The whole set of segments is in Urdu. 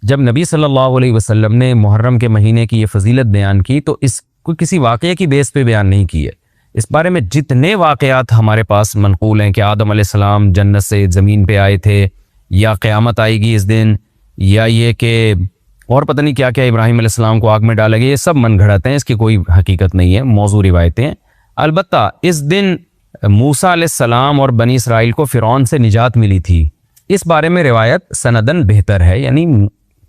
جب نبی صلی اللہ علیہ وسلم نے محرم کے مہینے کی یہ فضیلت بیان کی تو اس کو کسی واقعے کی بیس پہ بیان نہیں کی ہے. اس بارے میں جتنے واقعات ہمارے پاس منقول ہیں کہ آدم علیہ السلام جنت سے زمین پہ آئے تھے، یا قیامت آئے گی اس دن، یا یہ کہ اور پتہ نہیں کیا کیا ابراہیم علیہ السلام کو آگ میں ڈالا گیا، یہ سب من گھڑت ہیں، اس کی کوئی حقیقت نہیں ہے، موضوع روایتیں ہیں. البتہ اس دن موسیٰ علیہ السلام اور بنی اسرائیل کو فرعون سے نجات ملی تھی، اس بارے میں روایت سندن بہتر ہے، یعنی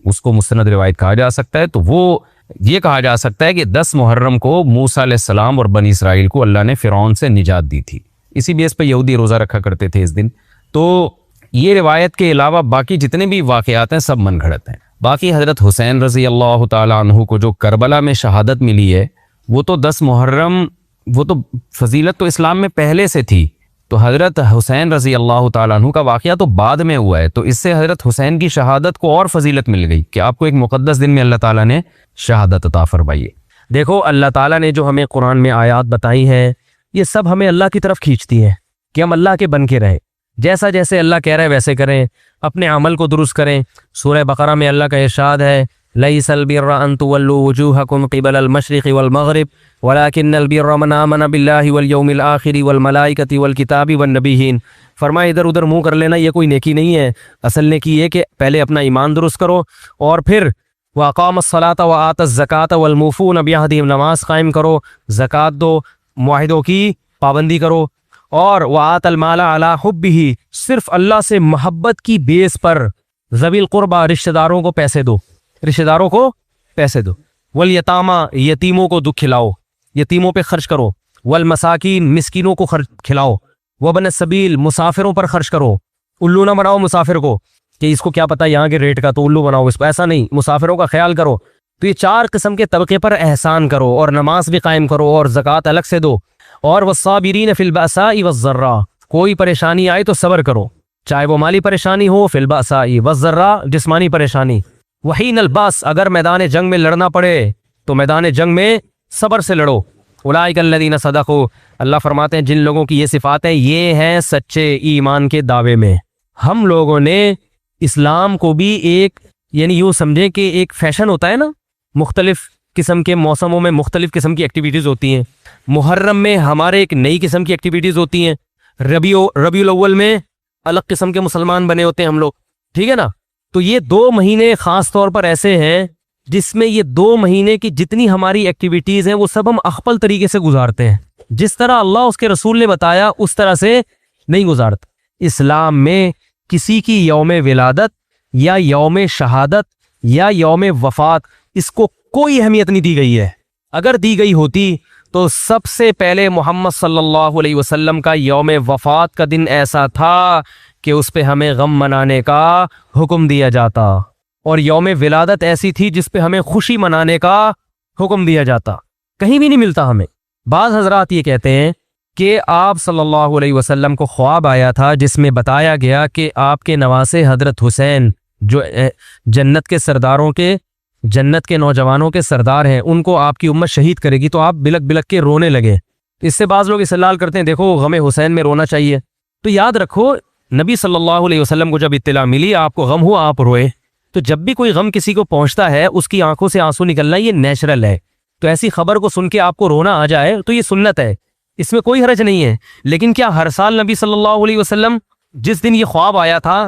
اس کو مستند روایت کہا جا سکتا ہے. تو وہ یہ کہا جا سکتا ہے کہ 10 محرم کو موسیٰ علیہ السلام اور بنی اسرائیل کو اللہ نے فرعون سے نجات دی تھی. اسی بیس پہ یہودی روزہ رکھا کرتے تھے اس دن. تو یہ روایت کے علاوہ باقی جتنے بھی واقعات ہیں سب من گھڑت ہیں. باقی حضرت حسین رضی اللہ تعالیٰ عنہ کو جو کربلا میں شہادت ملی ہے، وہ تو 10 محرم، وہ تو فضیلت تو اسلام میں پہلے سے تھی. تو حضرت حسین رضی اللہ تعالیٰ عنہ کا واقعہ تو بعد میں ہوا ہے، تو اس سے حضرت حسین کی شہادت کو اور فضیلت مل گئی کہ آپ کو ایک مقدس دن میں اللہ تعالیٰ نے شہادت عطا فرمائی ہے. دیکھو اللہ تعالیٰ نے جو ہمیں قرآن میں آیات بتائی ہیں، یہ سب ہمیں اللہ کی طرف کھینچتی ہیں کہ ہم اللہ کے بن کے رہیں، جیسا جیسے اللہ کہہ رہے ہیں ویسے کریں، اپنے عمل کو درست کریں. سورہ بقرہ میں اللہ کا ارشاد ہے لَيْسَ الْبِرَّ أَن تُوَلُّوا وُجُوهَكُمْ قِبَلَ الْمَشْرِقِ وَالْمَغْرِبِ وَلَكِنَّ الْبِرَّ مَنْ آمَنَ بِاللَّهِ وَالْيَوْمِ الْآخِرِ وَالْمَلَائِكَةِ وَالْكِتَابِ وَالنَّبِيِّينَ. فرمایا ادھر ادھر منہ کر لینا یہ کوئی نیکی نہیں ہے، اصل نیکی یہ کہ پہلے اپنا ایمان درست کرو، اور پھر وَأَقَامَ الصَّلَاةَ وَآتَى الزَّكَاةَ وَالْمُوفُونَ بِعَهْدِهِمْ، نماز قائم کرو، زکوٰۃ دو، معاہدوں کی پابندی کرو، اور وَآتَى الْمَالَ عَلَى حُبِّهِ، صرف اللہ سے محبت کی بیس پر ذوی القربہ رشتہ داروں کو پیسے دو، رشتہ داروں کو پیسے دو. والیتامہ، یتیموں کو دکھ کھلاؤ، یتیموں پہ خرچ کرو. والمساکین، مسکینوں کو کھلاؤ. وابن السبیل، مسافروں پر خرچ کرو. الو نہ بناؤ مسافر کو کہ اس کو کیا پتہ یہاں کے ریٹ کا، تو الو بناؤ اس کو، ایسا نہیں، مسافروں کا خیال کرو. تو یہ 4 قسم کے طبقے پر احسان کرو، اور نماز بھی قائم کرو، اور زکوٰۃ الگ سے دو. اور والصابرین فی البأساء والضراء، کوئی پریشانی آئے تو صبر کرو، چاہے وہ مالی پریشانی ہو، فی البأساء والضراء جسمانی پریشانی. وحین الباس، اگر میدان جنگ میں لڑنا پڑے تو میدان جنگ میں صبر سے لڑو. اولئک الذین صدقوا، اللہ فرماتے ہیں جن لوگوں کی یہ صفات ہیں یہ ہیں سچے ایمان کے دعوے میں. ہم لوگوں نے اسلام کو بھی ایک، یعنی یوں سمجھیں کہ ایک فیشن ہوتا ہے نا، مختلف قسم کے موسموں میں مختلف قسم کی ایکٹیویٹیز ہوتی ہیں. محرم میں ہمارے ایک نئی قسم کی ایکٹیویٹیز ہوتی ہیں، ربیع الاول میں الگ قسم کے مسلمان بنے ہوتے ہیں ہم لوگ، ٹھیک ہے نا. تو یہ 2 مہینے خاص طور پر ایسے ہیں جس میں یہ 2 مہینے کی جتنی ہماری ایکٹیویٹیز ہیں وہ سب ہم اخپل طریقے سے گزارتے ہیں، جس طرح اللہ اس کے رسول نے بتایا اس طرح سے نہیں گزارتے. اسلام میں کسی کی یوم ولادت یا یوم شہادت یا یوم وفات اس کو کوئی اہمیت نہیں دی گئی ہے. اگر دی گئی ہوتی تو سب سے پہلے محمد صلی اللہ علیہ وسلم کا یوم وفات کا دن ایسا تھا کہ اس پہ ہمیں غم منانے کا حکم دیا جاتا، اور یوم ولادت ایسی تھی جس پہ ہمیں خوشی منانے کا حکم دیا جاتا. کہیں بھی نہیں ملتا ہمیں. بعض حضرات یہ کہتے ہیں کہ آپ صلی اللہ علیہ وسلم کو خواب آیا تھا جس میں بتایا گیا کہ آپ کے نواسے حضرت حسین جو جنت کے سرداروں کے، جنت کے نوجوانوں کے سردار ہیں، ان کو آپ کی امت شہید کرے گی. تو آپ بلک بلک کے رونے لگے. اس سے بعض لوگ استدلال کرتے ہیں دیکھو غم حسین میں رونا چاہیے. تو یاد رکھو نبی صلی اللہ علیہ وسلم کو جب اطلاع ملی آپ کو غم ہوا آپ روئے. تو جب بھی کوئی غم کسی کو پہنچتا ہے اس کی آنکھوں سے آنسو نکلنا یہ نیچرل ہے. تو ایسی خبر کو سن کے آپ کو رونا آ جائے تو یہ سنت ہے، اس میں کوئی حرج نہیں ہے. لیکن کیا ہر سال نبی صلی اللہ علیہ وسلم جس دن یہ خواب آیا تھا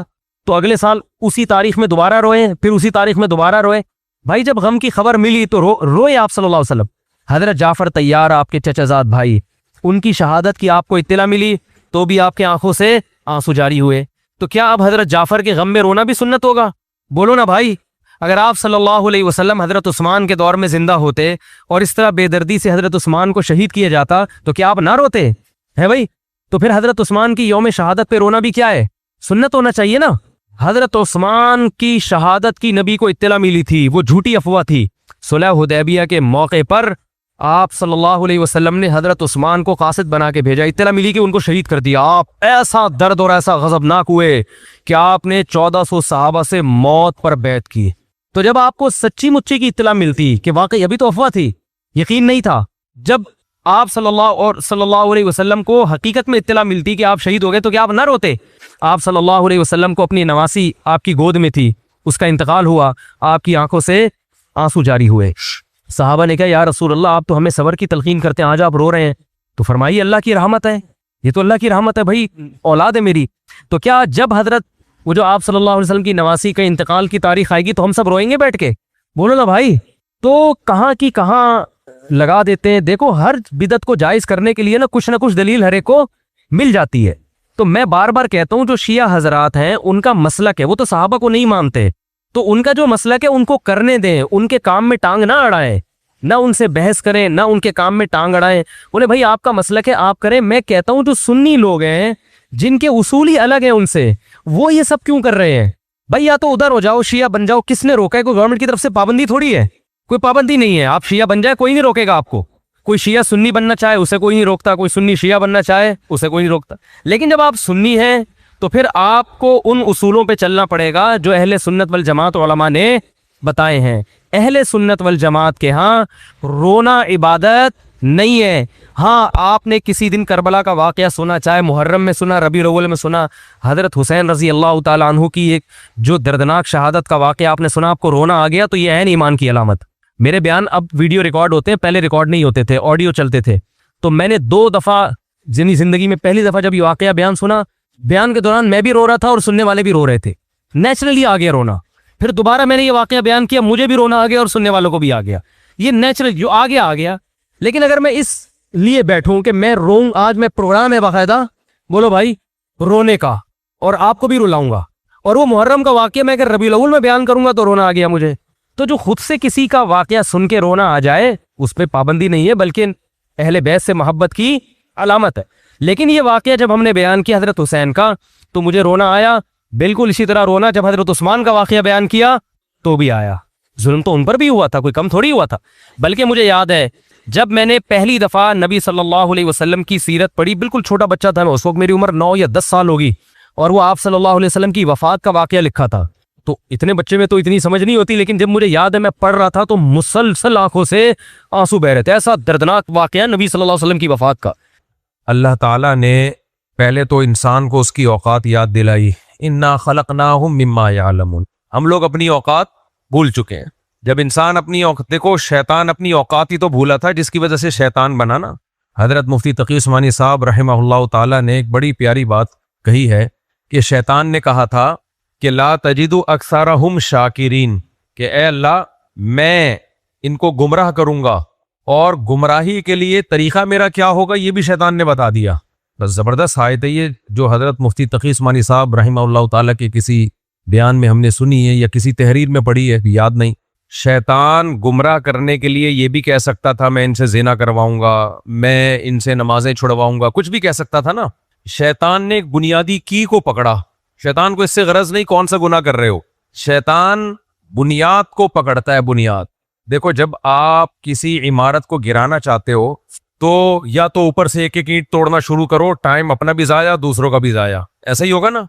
تو اگلے سال اسی تاریخ میں دوبارہ روئے، پھر اسی تاریخ میں دوبارہ روئے؟ بھائی جب غم کی خبر ملی تو روئے آپ صلی اللہ علیہ وسلم. حضرت جعفر طیار آپ کے چچا زاد بھائی، ان کی شہادت کی آپ کو اطلاع ملی تو بھی آپ کے آنکھوں سے آنسو جاری ہوئے. تو کیا اب حضرت جعفر کے غم میں رونا بھی سنت ہوگا؟ بولو نا بھائی. اگر آپ صلی اللہ علیہ وسلم حضرت عثمان کے دور میں زندہ ہوتے اور اس طرح بے دردی سے حضرت عثمان کو شہید کیا جاتا تو کیا آپ نہ روتے ہے بھائی؟ تو پھر حضرت عثمان کی یوم شہادت پہ رونا بھی کیا ہے؟ سنت ہونا چاہیے نا. حضرت عثمان کی شہادت کی نبی کو اطلاع ملی تھی، وہ جھوٹی افواہ تھی. صلح حدیبیہ کے موقع پر آپ صلی اللہ علیہ وسلم نے حضرت عثمان کو قاصد بنا کے بھیجا، اطلاع ملی کہ ان کو شہید کر دیا. آپ ایسا درد اور ایسا غضبناک ہوئے کہ آپ نے 1400 صحابہ سے موت پر بیعت کی. تو جب آپ کو سچی مچی کی اطلاع ملتی کہ واقعی ابھی تو افواہ تھی، یقین نہیں تھا، جب آپ صلی اللہ علیہ وسلم کو حقیقت میں اطلاع ملتی کہ آپ شہید ہو گئے تو کیا آپ نہ روتے؟ آپ صلی اللہ علیہ وسلم کو اپنی نواسی آپ کی گود میں تھی، اس کا انتقال ہوا، آپ کی آنکھوں سے آنسو جاری ہوئے۔ صحابہ نے کہا یا رسول اللہ آپ تو ہمیں صبر کی تلقین کرتے ہیں، آج آپ رو رہے ہیں؟ تو فرمائیے اللہ کی رحمت ہے، یہ تو اللہ کی رحمت ہے بھائی، اولاد ہے میری۔ تو کیا جب حضرت وہ جو آپ صلی اللہ علیہ وسلم کی نواسی کا انتقال کی تاریخ آئے گی تو ہم سب روئیں گے بیٹھ کے؟ بولو نا بھائی۔ تو کہاں کی کہاں لگا دیتے ہیں۔ دیکھو ہر بدعت کو جائز کرنے کے لیے نا کچھ دلیل ہر ایک کو مل جاتی ہے۔ تو میں بار بار کہتا ہوں جو شیعہ حضرات ہیں ان کا مسلک ہے، وہ تو صحابہ کو نہیں مانتے، تو ان کا جو مسلک ہے ان کو کرنے دیں، ان کے کام میں ٹانگ نہ اڑائیں، نہ ان سے بحث کریں، نہ ان کے کام میں ٹانگ اڑائیں۔ بولے بھائی آپ کا مسلک ہے آپ کریں۔ میں کہتا ہوں جو سنی لوگ ہیں جن کے اصول ہی الگ ہیں ان سے، وہ یہ سب کیوں کر رہے ہیں؟ بھائی یا تو ادھر ہو جاؤ، شیعہ بن جاؤ، کس نے روکا ہے؟ کوئی گورنمنٹ کی طرف سے پابندی تھوڑی ہے، کوئی پابندی نہیں ہے، آپ شیعہ بن جائے کوئی نہیں روکے گا آپ کو۔ کوئی شیعہ سنی بننا چاہے اسے کوئی نہیں روکتا، کوئی سنی شیعہ بننا چاہے اسے کوئی نہیں روکتا۔ لیکن جب آپ سنی ہیں تو پھر آپ کو ان اصولوں پہ چلنا پڑے گا جو اہل سنت والجماعت علماء نے بتائے ہیں۔ اہل سنت والجماعت کے ہاں رونا عبادت نہیں ہے۔ ہاں آپ نے کسی دن کربلا کا واقعہ سنا، چاہے محرم میں سنا، ربیع الاول میں سنا، حضرت حسین رضی اللہ تعالیٰ عنہ کی ایک جو دردناک شہادت کا واقعہ آپ نے سنا، آپ کو رونا آ گیا، تو یہ عین ایمان کی علامت۔ میرے بیان اب ویڈیو ریکارڈ ہوتے ہیں، پہلے ریکارڈ نہیں ہوتے تھے، آڈیو چلتے تھے۔ تو میں نے 2 دفعہ زندگی میں پہلی دفعہ جب یہ واقعہ بیان سنا، بیان کے دوران میں بھی رو رہا تھا اور سننے والے بھی رو رہے تھے، نیچرلی آ گیا رونا۔ پھر دوبارہ میں نے یہ واقعہ بیان کیا، مجھے بھی رونا آ گیا اور سننے والوں کو بھی آ گیا۔ یہ نیچرل جو آ گیا۔ لیکن اگر میں اس لیے بیٹھوں کہ میں روؤں، آج میں پروگرام ہے باقاعدہ، بولو بھائی، رونے کا، اور آپ کو بھی رلاؤں گا، اور وہ محرم کا واقعہ میں اگر ربیع الاول میں بیان کروں گا تو رونا آ گیا مجھے۔ تو جو خود سے کسی کا واقعہ سن کے رونا آ جائے اس پہ پابندی نہیں ہے، بلکہ اہل بیت سے محبت کی علامت ہے۔ لیکن یہ واقعہ جب ہم نے بیان کیا حضرت حسین کا تو مجھے رونا آیا، بالکل اسی طرح رونا جب حضرت عثمان کا واقعہ بیان کیا تو بھی آیا۔ ظلم تو ان پر بھی ہوا تھا، کوئی کم تھوڑی ہوا تھا۔ بلکہ مجھے یاد ہے جب میں نے پہلی دفعہ نبی صلی اللہ علیہ وسلم کی سیرت پڑھی، بالکل چھوٹا بچہ تھا میں، اس وقت میری عمر 9 یا 10 سال ہوگی، اور وہ آپ صلی اللہ علیہ وسلم کی وفات کا واقعہ لکھا تھا۔ تو اتنے بچے میں تو اتنی سمجھ نہیں ہوتی، لیکن جب مجھے یاد ہے میں پڑھ رہا تھا تو مسلسل آنکھوں سے آنسو بہ رہے تھے، ایسا دردناک واقعہ نبی صلی اللہ علیہ وسلم کی وفات کا۔ اللہ تعالیٰ نے پہلے تو انسان کو اس کی اوقات یاد دلائی، انا خلقناہم مما یعلمون۔ ہم لوگ اپنی اوقات بھول چکے ہیں۔ جب انسان اپنی اوقات، دیکھو شیطان اپنی اوقات ہی تو بھولا تھا جس کی وجہ سے شیطان بنا نا۔ حضرت مفتی تقی عثمانی صاحب رحمہ اللہ تعالیٰ نے ایک بڑی پیاری بات کہی ہے کہ شیطان نے کہا تھا کہ لا تجد اکثرہم شاکرین، کہ اے اللہ میں ان کو گمراہ کروں گا، اور گمراہی کے لیے طریقہ میرا کیا ہوگا یہ بھی شیطان نے بتا دیا۔ بس زبردست آیت ہے یہ، جو حضرت مفتی تقی عثمانی صاحب رحمہ اللہ تعالیٰ کے کسی بیان میں ہم نے سنی ہے یا کسی تحریر میں پڑھی ہے، یاد نہیں۔ شیطان گمراہ کرنے کے لیے یہ بھی کہہ سکتا تھا میں ان سے زنا کرواؤں گا، میں ان سے نمازیں چھڑواؤں گا، کچھ بھی کہہ سکتا تھا نا۔ شیطان نے ایک بنیادی کی کو پکڑا۔ شیطان کو اس سے غرض نہیں کون سا گناہ کر رہے ہو، شیطان بنیاد کو پکڑتا ہے۔ بنیاد دیکھو، جب آپ کسی عمارت کو گرانا چاہتے ہو تو یا تو اوپر سے ایک ایک اینٹ توڑنا شروع کرو، ٹائم اپنا بھی ضائع دوسروں کا بھی ضائع، ایسا ہی ہوگا نا۔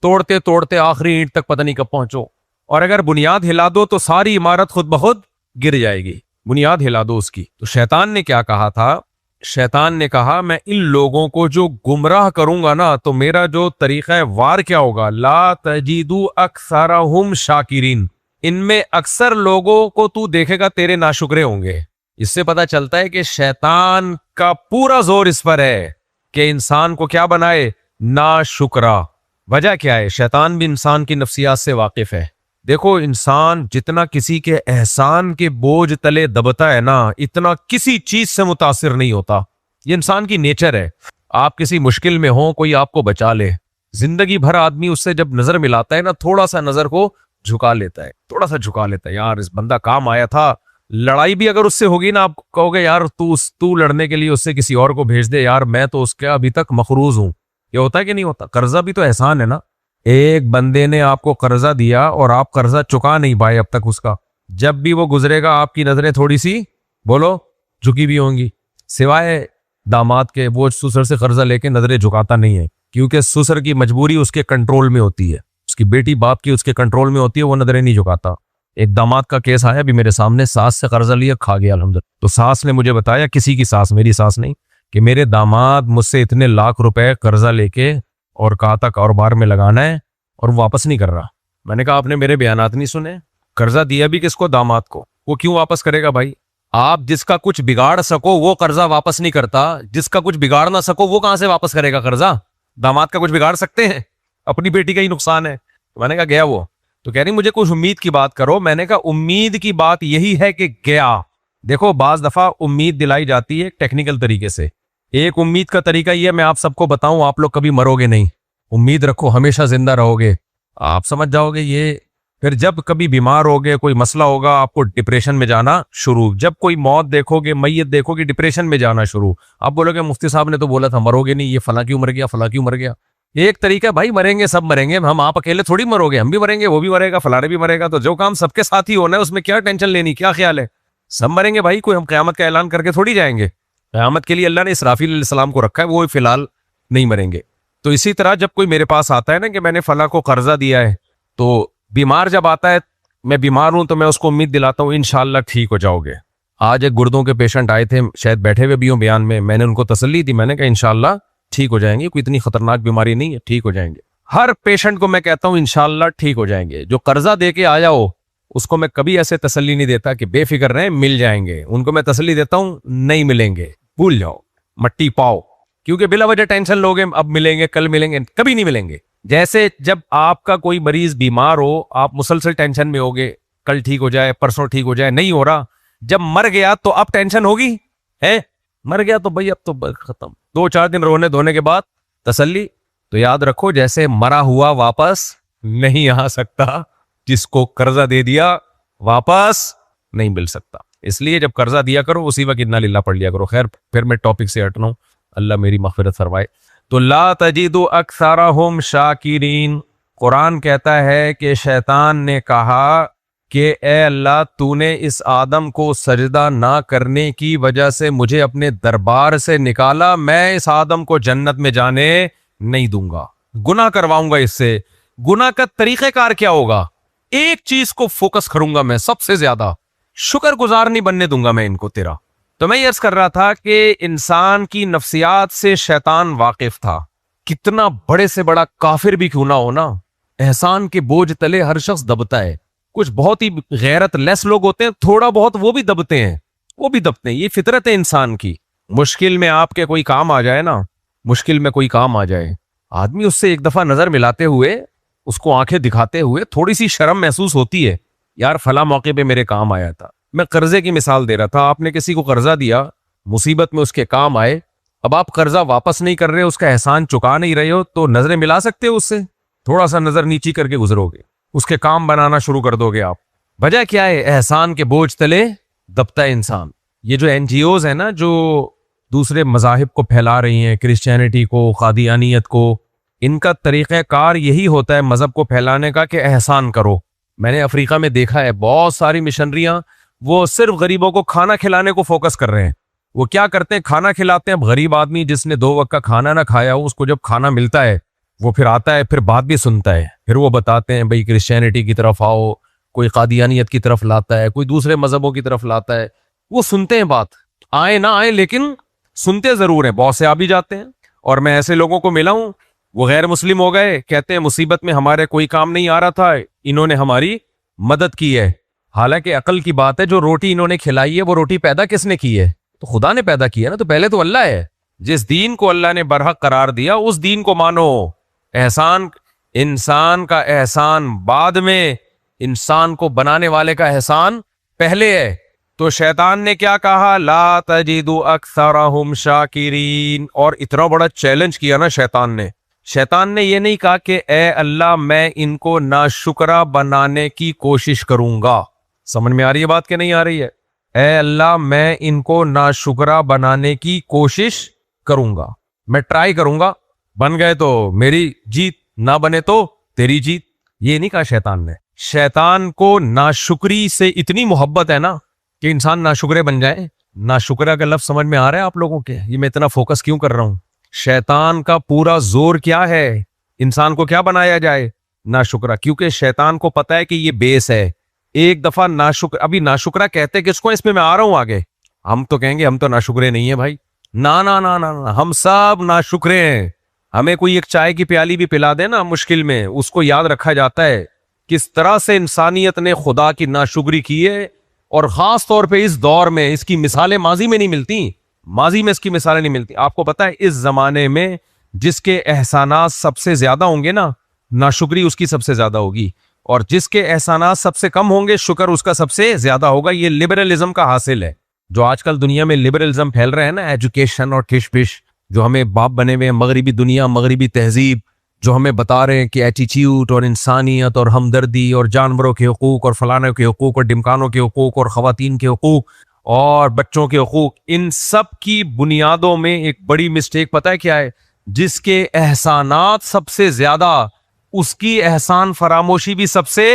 توڑتے توڑتے آخری اینٹ تک پتہ نہیں کب پہنچو، اور اگر بنیاد ہلا دو تو ساری عمارت خود بخود گر جائے گی، بنیاد ہلا دو اس کی۔ تو شیطان نے کیا کہا تھا؟ شیطان نے کہا میں ان لوگوں کو جو گمراہ کروں گا نا تو میرا جو طریقہ وار کیا ہوگا، لا تجدو اکثرہم شاکرین، ان میں اکثر لوگوں کو تو دیکھے گا تیرے ناشکرے ہوں گے۔ اس سے پتہ چلتا ہے کہ شیطان کا پورا زور اس پر ہے کہ انسان کو کیا بنائے، ناشکرا۔ وجہ کیا ہے؟ شیطان بھی انسان کی نفسیات سے واقف ہے۔ دیکھو انسان جتنا کسی کے احسان کے بوجھ تلے دبتا ہے نا، اتنا کسی چیز سے متاثر نہیں ہوتا۔ یہ انسان کی نیچر ہے۔ آپ کسی مشکل میں ہو، کوئی آپ کو بچا لے، زندگی بھر آدمی اس سے جب نظر ملاتا ہے نا، تھوڑا سا نظر کو جھکا لیتا ہے، تھوڑا سا جھکا لیتا ہے، یار اس بندہ کام آیا تھا۔ لڑائی بھی اگر اس سے ہوگی نا، آپ کہو گے یار تو لڑنے کے لیے اس سے کسی اور کو بھیج دے، یار میں تو اس کے ابھی تک مقروض ہوں۔ یہ ہوتا ہے کہ نہیں ہوتا؟ قرضہ بھی تو احسان ہے نا۔ ایک بندے نے آپ کو قرضہ دیا اور آپ قرضہ چکا نہیں پائے اب تک اس کا، جب بھی وہ گزرے گا آپ کی نظریں تھوڑی سی بولو جھکی بھی ہوں گی، سوائے داماد کے۔ وہ سسر سے قرضہ لے کے نظریں جھکاتا نہیں ہے، کیونکہ سسر کی مجبوری اس کے کنٹرول میں ہوتی ہے، اس کی بیٹی باپ کی اس کے کنٹرول میں ہوتی ہے، وہ نظریں نہیں جھکاتا۔ ایک داماد کا کیس آیا بھی میرے سامنے، ساس سے قرضہ لیا، کھا گیا الحمدللہ۔ تو ساس نے مجھے بتایا، کسی کی ساس، میری ساس نہیں، کہ میرے داماد مجھ سے اتنے لاکھ روپے قرضہ لے کے اور کہا تھا کاروبار میں لگانا ہے اور واپس نہیں کر رہا۔ میں نے کہا آپ نے میرے بیانات نہیں سنے؟ قرضہ دیا بھی کس کو؟ داماد کو. وہ کیوں واپس کرے گا بھائی؟ آپ جس کا کچھ بگاڑ سکو وہ قرضہ واپس نہیں کرتا، جس کا کچھ بگاڑ نہ سکو وہ کہاں سے واپس کرے گا قرضہ؟ داماد کا کچھ بگاڑ سکتے ہیں؟ اپنی بیٹی کا ہی نقصان ہے. میں نے کہا گیا وہ. تو کہہ رہی مجھے کچھ امید کی بات کرو. میں نے کہا امید کی بات یہی ہے کہ گیا. دیکھو بعض دفعہ امید دلائی جاتی ہے ٹیکنیکل طریقے سے. ایک امید کا طریقہ یہ میں آپ سب کو بتاؤں، آپ لوگ کبھی مرو گے نہیں، امید رکھو ہمیشہ زندہ رہو گے، آپ سمجھ جاؤ گے یہ. پھر جب کبھی بیمار ہوگے، کوئی مسئلہ ہوگا، آپ کو ڈپریشن میں جانا شروع. جب کوئی موت دیکھو گے، میت دیکھو گے، ڈپریشن میں جانا شروع. آپ بولو گے مفتی صاحب نے تو بولا تھا مرو گے نہیں، یہ فلاں کیوں مر گیا، فلاں کیوں مر گیا. ایک طریقہ ہے بھائی، مریں گے سب مریں گے، ہم آپ اکیلے تھوڑی مرو گے، ہم بھی مریں گے، وہ بھی مرے گا، فلاں بھی مرے گا. تو جو کام سب کے ساتھ ہی ہونا ہے اس میں کیا ٹینشن لینی، کیا خیال ہے؟ سب مریں گے بھائی. کوئی ہم قیامت کا اعلان کر کے تھوڑی جائیں گے. قیامت کے لیے اللہ نے اسرافیل علیہ السلام کو رکھا ہے، وہ فی الحال نہیں مریں گے. تو اسی طرح جب کوئی میرے پاس آتا ہے نا کہ میں نے فلاں کو قرضہ دیا ہے، تو بیمار جب آتا ہے، میں بیمار ہوں تو میں اس کو امید دلاتا ہوں انشاءاللہ ٹھیک ہو جاؤ گے. آج ایک گردوں کے پیشنٹ آئے تھے، شاید بیٹھے ہوئے بھی ہوں بیان میں نے ان کو تسلی دی. میں نے کہا انشاءاللہ ٹھیک ہو جائیں گے، کوئی اتنی خطرناک بیماری نہیں ہے، ٹھیک ہو جائیں گے. ہر پیشنٹ کو میں کہتا ہوں انشاءاللہ ٹھیک ہو جائیں گے. جو قرضہ دے کے آیا ہو اس کو میں کبھی ایسے تسلی نہیں دیتا کہ بے فکر رہیں مل جائیں گے. ان کو میں تسلی دیتا ہوں نہیں ملیں گے، بھول جاؤ، مٹی پاؤ. کیونکہ بلا وجہ ٹینشن لوگے، اب ملیں گے، کل ملیں گے، کبھی نہیں ملیں گے. جیسے جب آپ کا کوئی مریض بیمار ہو آپ مسلسل ٹینشن میں ہوگے، کل ٹھیک ہو جائے، پرسوں ٹھیک ہو جائے، نہیں ہو رہا. جب مر گیا تو اب ٹینشن ہوگی ہے، مر گیا تو بھائی اب تو ختم. 2-4 دن رونے دھونے کے بعد تسلی. تو یاد رکھو جیسے مرا ہوا واپس نہیں آ سکتا، جس کو قرضہ دے دیا واپس نہیں مل سکتا. اس لیے جب قرضہ دیا کرو اسی وقت انا للہ پڑھ لیا کرو. خیر پھر میں ٹاپک سے ہٹ رہا ہوں، اللہ میری مغفرت فرمائے. تو لا تجد اکثرہم شاکرین. قرآن کہتا ہے کہ شیطان نے کہا کہ اے اللہ تو نے اس آدم کو سجدہ نہ کرنے کی وجہ سے مجھے اپنے دربار سے نکالا، میں اس آدم کو جنت میں جانے نہیں دوں گا، گناہ کرواؤں گا اس سے. گناہ کا طریقہ کار کیا ہوگا؟ ایک چیز کو فوکس کروں گا میں سب سے زیادہ، شکر گزار نہیں بننے دوں گا میں ان کو تیرا. تو میں یہ عرض کر رہا تھا کہ انسان کی نفسیات سے شیطان واقف تھا. کتنا بڑے سے بڑا کافر بھی کیوں نہ ہونا، احسان کے بوجھ تلے ہر شخص دبتا ہے. کچھ بہت ہی غیرت لیس لوگ ہوتے ہیں، تھوڑا بہت وہ بھی دبتے ہیں، یہ فطرت ہے انسان کی. مشکل میں آپ کے کوئی کام آ جائے نا، مشکل میں کوئی کام آ جائے، آدمی اس سے ایک دفعہ نظر ملاتے ہوئے، اس کو آنکھیں دکھاتے ہوئے تھوڑی سی شرم محسوس ہوتی ہے، یار فلاں موقع پہ میرے کام آیا تھا. میں قرضے کی مثال دے رہا تھا. آپ نے کسی کو قرضہ دیا، مصیبت میں اس کے کام آئے، اب آپ قرضہ واپس نہیں کر رہے، اس کا احسان چکا نہیں رہے ہو، تو نظریں ملا سکتے ہو اس سے؟ تھوڑا سا نظر نیچی کر کے گزرو گے، اس کے کام بنانا شروع کر دو گے آپ. وجہ کیا ہے؟ احسان کے بوجھ تلے دبتا ہے انسان. یہ جو NGOs ہیں نا جو دوسرے مذاہب کو پھیلا رہی ہیں، کرسچینٹی کو، قادیانیت کو، ان کا طریقہ کار یہی ہوتا ہے مذہب کو پھیلانے کا کہ احسان کرو. میں نے افریقہ میں دیکھا ہے بہت ساری مشنریاں وہ صرف غریبوں کو کھانا کھلانے کو فوکس کر رہے ہیں. وہ کیا کرتے ہیں؟ کھانا کھلاتے ہیں. اب غریب آدمی جس نے 2 وقت کا کھانا نہ کھایا ہو، اس کو جب کھانا ملتا ہے وہ پھر آتا ہے، پھر بات بھی سنتا ہے، پھر وہ بتاتے ہیں بھئی کرسچینٹی کی طرف آؤ، کوئی قادیانیت کی طرف لاتا ہے، کوئی دوسرے مذہبوں کی طرف لاتا ہے. وہ سنتے ہیں، بات آئے نہ آئے لیکن سنتے ضرور ہیں. بہت سے آ بھی جاتے ہیں. اور میں ایسے لوگوں کو ملا ہوں، وہ غیر مسلم ہو گئے، کہتے ہیں مصیبت میں ہمارے کوئی کام نہیں آ رہا تھا، انہوں نے ہماری مدد کی ہے. حالانکہ عقل کی بات ہے، جو روٹی انہوں نے کھلائی ہے وہ روٹی پیدا کس نے کی ہے؟ تو خدا نے پیدا کی ہے نا. تو پہلے تو اللہ ہے. جس دین کو اللہ نے برحق قرار دیا اس دین کو مانو. احسان انسان کا احسان بعد میں، انسان کو بنانے والے کا احسان پہلے ہے. تو شیطان نے کیا کہا؟ لا تجد اکثرہم شاکرین. اور اتنا بڑا چیلنج کیا نا شیطان نے یہ نہیں کہا کہ اے اللہ میں ان کو ناشکرہ بنانے کی کوشش کروں گا. سمجھ میں آ رہی ہے بات کہ نہیں آ رہی ہے؟ اے اللہ میں ان کو ناشکرہ بنانے کی کوشش کروں گا، میں ٹرائی کروں گا، بن گئے تو میری جیت، نہ بنے تو تیری جیت. یہ نہیں کہا شیطان نے. شیطان کو ناشکری سے اتنی محبت ہے نا کہ انسان ناشکرے بن جائے. ناشکرہ کا لفظ سمجھ میں آ رہا ہے آپ لوگوں کے؟ یہ میں اتنا فوکس کیوں کر رہا ہوں؟ شیطان کا پورا زور کیا ہے؟ انسان کو کیا بنایا جائے؟ ناشکرہ. کیونکہ شیطان کو پتا ہے کہ یہ بیس ہے. ایک دفعہ ابھی ناشکرہ کہتے کس کو؟ اس میں آ رہا ہوں آگے. ہم تو کہیں گے ہم تو ناشکرے نہیں ہیں بھائی. نا نا نا نا نا، ہم سب ناشکرے ہیں. ہمیں کوئی ایک چائے کی پیالی بھی پلا دے نا مشکل میں، اس کو یاد رکھا جاتا ہے کس طرح سے انسانیت نے خدا کی ناشکری کی ہے، اور خاص طور پہ اس دور میں اس کی مثالیں ماضی میں نہیں ملتی، ماضی میں اس کی مثالیں نہیں ملتی۔ آپ کو پتا ہے اس زمانے میں جس کے احسانات سب سے زیادہ ہوں گے نا، ناشکری اس کی سب سے زیادہ ہوگی، اور جس کے احسانات سب سے کم ہوں گے شکر اس کا سب سے زیادہ ہوگا۔ یہ لبرلزم کا حاصل ہے، جو آج کل دنیا میں لبرلزم پھیل رہے ہیں نا، ایجوکیشن اور ٹش پش، جو ہمیں باپ بنے ہوئے ہیں، مغربی دنیا، مغربی تہذیب، جو ہمیں بتا رہے ہیں کہ ایٹیٹیوڈ اور انسانیت اور ہمدردی اور جانوروں کے حقوق اور فلانوں کے حقوق اور ڈمکانوں کے حقوق اور خواتین کے حقوق اور بچوں کے حقوق، ان سب کی بنیادوں میں ایک بڑی مسٹیک پتہ ہے کیا ہے؟ جس کے احسانات سب سے زیادہ اس کی احسان فراموشی بھی سب سے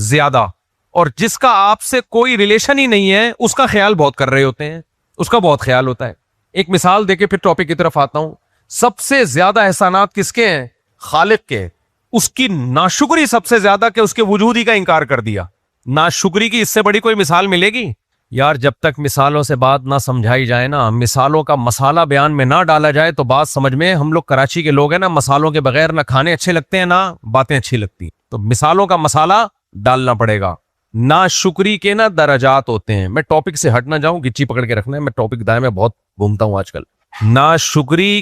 زیادہ، اور جس کا آپ سے کوئی ریلیشن ہی نہیں ہے اس کا خیال بہت کر رہے ہوتے ہیں، اس کا بہت خیال ہوتا ہے۔ ایک مثال دے کے پھر ٹاپک کی طرف آتا ہوں۔ سب سے زیادہ احسانات کس کے ہیں؟ خالق کے۔ اس کی ناشکری سب سے زیادہ کہ اس کے وجود ہی کا انکار کر دیا۔ ناشکری کی اس سے بڑی کوئی مثال ملے گی؟ یار جب تک مثالوں سے بات نہ سمجھائی جائے نا، مثالوں کا مسالہ بیان میں نہ ڈالا جائے تو بات سمجھ میں، ہم لوگ کراچی کے لوگ ہیں نا، مسالوں کے بغیر نہ کھانے اچھے لگتے ہیں نہ باتیں اچھی لگتی، تو مثالوں کا مسالہ ڈالنا پڑے گا۔ ناشکری کے نا درجات ہوتے ہیں، میں ٹاپک سے ہٹ نہ جاؤں، گچی پکڑ کے رکھنا ہے، میں ٹاپک دائیں میں بہت گھومتا ہوں آج کل۔ ناشکری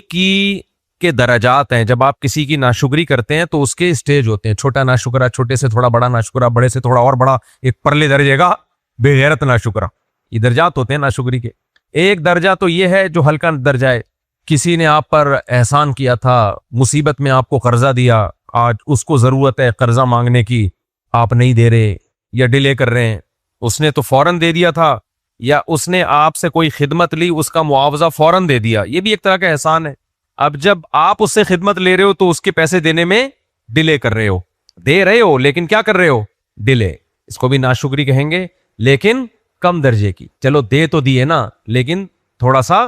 کے درجات ہیں۔ جب آپ کسی کی ناشکری کرتے ہیں تو اس کے اسٹیج ہوتے ہیں، چھوٹا ناشکرا، چھوٹے سے تھوڑا بڑا ناشکرا، بڑے سے تھوڑا اور بڑا، ایک پرلے درجے کا بے غیرت ناشکرا۔ یہ درجات ہوتے ہیں ناشکری کے۔ ایک درجہ تو یہ ہے جو ہلکا درجہ ہے، کسی نے آپ پر احسان کیا تھا، مصیبت میں آپ کو قرضہ دیا، آج اس کو ضرورت ہے قرضہ مانگنے کی، آپ نہیں دے رہے یا ڈیلے کر رہے ہیں، اس نے تو فوراً دے دیا تھا، یا اس نے آپ سے کوئی خدمت لی، اس کا معاوضہ فوراً دے دیا، یہ بھی ایک طرح کا احسان ہے۔ اب جب آپ اس سے خدمت لے رہے ہو تو اس کے پیسے دینے میں ڈیلے کر رہے ہو، دے رہے ہو لیکن کیا کر رہے ہو؟ ڈیلے۔ اس کو بھی ناشکری کہیں گے، لیکن کم درجے کی۔ چلو دے تو دیے نا، لیکن تھوڑا سا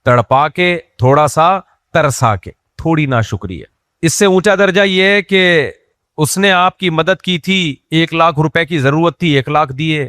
تڑپا کے، تھوڑا سا ترسا کے، تھوڑی ناشکری ہے۔ اس سے اونچا درجہ یہ ہے کہ اس نے آپ کی مدد کی تھی، 1,00,000 روپے کی ضرورت تھی، 1,00,000 دیے،